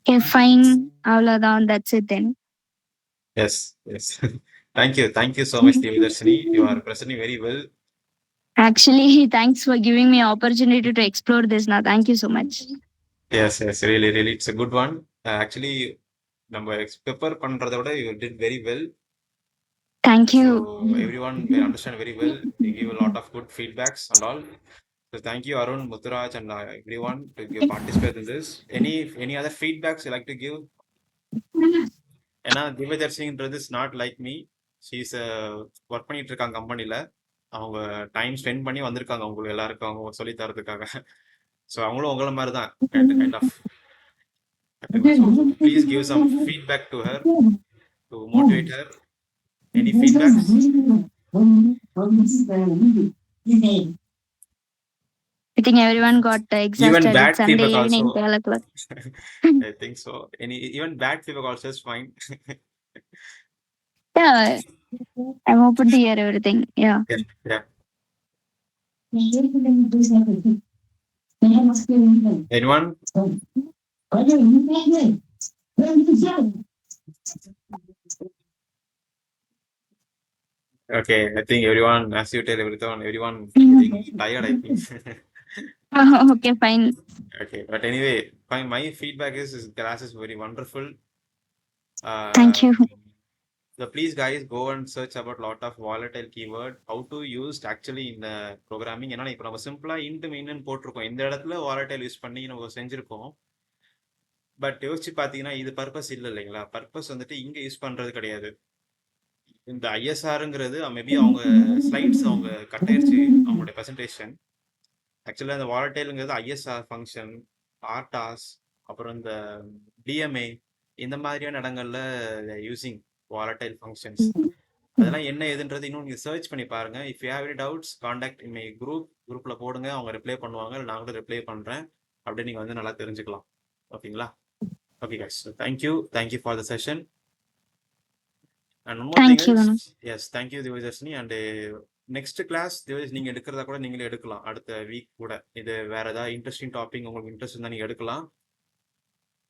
okay fine. அவ்வளவுதான். That's it then. Yes yes thank you so much Devadarshini. You are presenting very well. Actually, thanks for giving me opportunity to explore this now. Thank you so much. Yes really it's a good one. Actually நம்ம prepare பண்றதை விட you did very well. Thank you. So everyone will understand very well. You give a lot of good feedbacks and all. So thank you Arun, Mutturaj and everyone to participate in this. Any other feedbacks you like to give? ஏன்னா Devadarshiniன்றது is not like me. She is work பண்ணிட்டு இருக்காங்க கம்பெனில. அவங்க time spend பண்ணி வந்திருக்காங்க உங்களுக்கு எல்லாருக்கும் அவங்க சொல்லி தரதுக்காக. ஸோ அவங்களும் உங்களை மாதிரி தான் kind of. Please give some feedback to her to motivate her. Any feedbacks? I think everyone got exhausted. bad It's Sunday feedback evening, also. 12 o'clock. I think so. Even bad feedback also is fine. Yeah, I'm open to hear everything. Yeah. Yeah. Anyone? Okay, I think everyone, as you tell everyone feeling tired, I think. Okay, fine. Okay, but anyway, my feedback is class is very wonderful. Thank you. So please guys go and search about lot of volatile keyword, how to use actually in the programming. ஏன்னா இப்போ நம்ம சிம்பிளா int main போட்டிருக்கோம். இந்த இடத்துல volatile use பண்ணி நம்ம செஞ்சிருக்கோம். பட் யோசிச்சு பார்த்தீங்கன்னா இது பர்பஸ் இல்லை இல்லைங்களா? பர்பஸ் வந்துட்டு இங்க யூஸ் பண்றது கிடையாது. இந்த ஐஎஸ்ஆருங்கிறது மேபி அவங்க ஸ்லைட்ஸ் அவங்க கட் ஆயிடுச்சு அவங்களுடைய ப்ரெசன்டேஷன். ஆக்சுவலாக இந்த வாலட்டைலுங்கிறது ஐஎஸ்ஆர் ஃபங்க்ஷன், ஆர்டாஸ், அப்புறம் இந்த டிஎம்ஏ இந்த மாதிரியான இடங்கள்ல யூசிங் வாலட்டைல் ஃபங்க்ஷன்ஸ். அதெல்லாம் என்ன ஏதுன்றது இன்னும் நீங்கள் சர்ச் பண்ணி பாருங்க. If you have any doubts contact in my குரூப்பில் போடுங்க, அவங்க ரிப்ளை பண்ணுவாங்க, இல்லை நான் கூட ரிப்ளை பண்ணுறேன். அப்படியே நீங்கள் வந்து நல்லா தெரிஞ்சுக்கலாம். ஓகேங்களா? Okay guys, so thank you for the session. And one more Thank thing you, is, Manu. yes, thank you Divyadarshini. And next class நீங்க எடுக்கிறதா கூட நீங்களே எடுக்கலாம் அடுத்த வீக் கூட. இது வேற ஏதாவது இன்ட்ரெஸ்டிங் டாபிக் உங்களுக்கு இன்ட்ரெஸ்ட் இருந்தா நீங்க எடுக்கலாம்.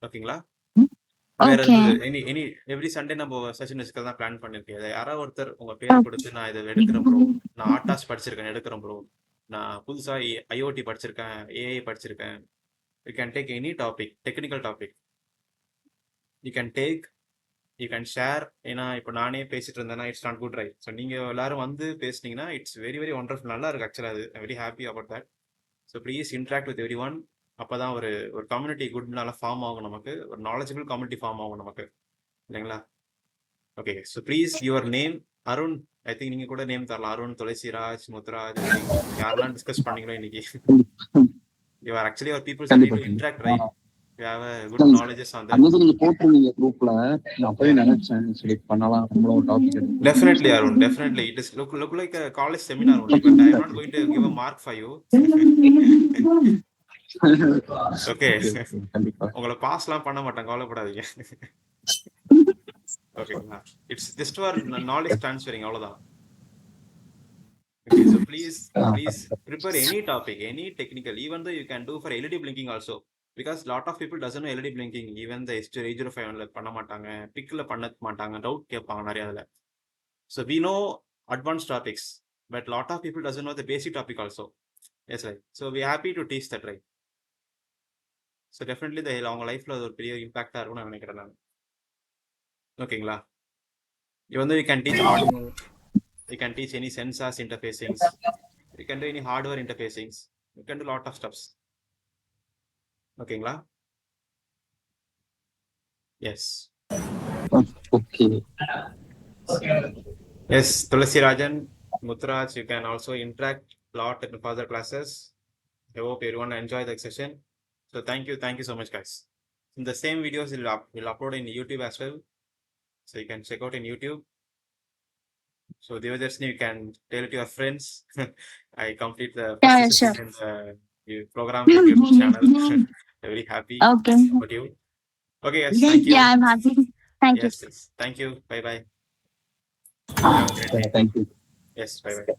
ஓகேங்களா? வேற Okay. எனி எவ்ரி சண்டே நம்ம செஷன் வச்சுக்கிறதா பிளான் பண்ணிருக்கேன். யாராவது ஒருத்தர் உங்க பேர் கொடுத்து நான் இதை எடுக்கிறேன் ப்ரோ, நான் ஆர்டாஸ் படிச்சிருக்கேன் எடுக்கிறேன் ப்ரோ, நான் புதுசா ஐஓடி படிச்சிருக்கேன், ஏஐ படிச்சிருக்கேன். You can take any topic, technical topic you can take, you can share. ஏன்னா இப்போ நானே பேசிட்டு இருந்தேன்னா it's not good right. So நீங்கள் எல்லாரும் வந்து பேசுனீங்கன்னா இட்ஸ் வெரி வெரி ஒண்டர்ஃபுல், நல்லா இருக்கு ஆக்சுவலாக. அது very happy about that. So please interact with every one. அப்போ தான் ஒரு கம்யூனிட்டி குட் நல்லா ஃபார்ம் ஆகும், நமக்கு ஒரு நாலேஜபிள் கம்யூனிட்டி ஃபார்ம் ஆகும் நமக்கு, இல்லைங்களா? Okay, so please your name Arun. I think நீங்கள் கூட நேம் தரலாம், அருண், துளசிராஜ், முத்துராஜ், யாரெல்லாம் டிஸ்கஸ் பண்ணீங்களோ இன்னைக்கு. You are actually our peoples to interact right. We have a good knowledges on that. அன்னைக்கு நீங்க போட்டுருந்தீங்க குரூப்ல, நான் அப்பவே நினைச்சேன் சரி பண்ணலாம் நம்மளோட topic. Definitely Arun, definitely it is look like a college seminar only, but I am not going to give a mark for you. Okay, கண்டிப்பா உங்களை பாஸ்லாம் பண்ண மாட்டேன், கவலைப்படாதீங்க. ஓகேங்களா? It's just for knowledge transferring, அவ்வளவுதான். Okay, so please prepare any topic, any technical, even though you can do for LED blinking also, because lot of people doesn't know LED blinking. Even the H0805 பண்ண மாட்டாங்க, பிக்ல பண்ண மாட்டாங்க, doubt கேட்பாங்க நிறைய அதுல. So we know advanced topics, but lot of people doesn't know the basic topic also. Yes, right. So we are happy to teach that, right? So definitely அவங்க லைஃப்ல அது ஒரு பெரிய இம்பாக்டா இருக்கும்னு நான் நினைக்கிறேன் நான். ஓகேங்களா? even though you can teach Arduino, you can teach any sensors interfacings, you can do any hardware interfacings, you can do lot of stuffs. ஓகேங்களா? Yes. Okay. Yes, Tulasi Rajan, Mutraj, you can also interact a lot in further classes. I hope everyone enjoy the session. So thank you so much guys. In the same videos we'll upload in YouTube as well, so you can check out in YouTube. So Divyadarshini, you can tell it to your friends. I complete the first Sure. session in the program YouTube channel. I'm very happy Okay. about you. Okay guys, thank you. Yeah, I'm happy. Thank you. Yes, thank you. Bye bye. Thank you. Yes, bye bye.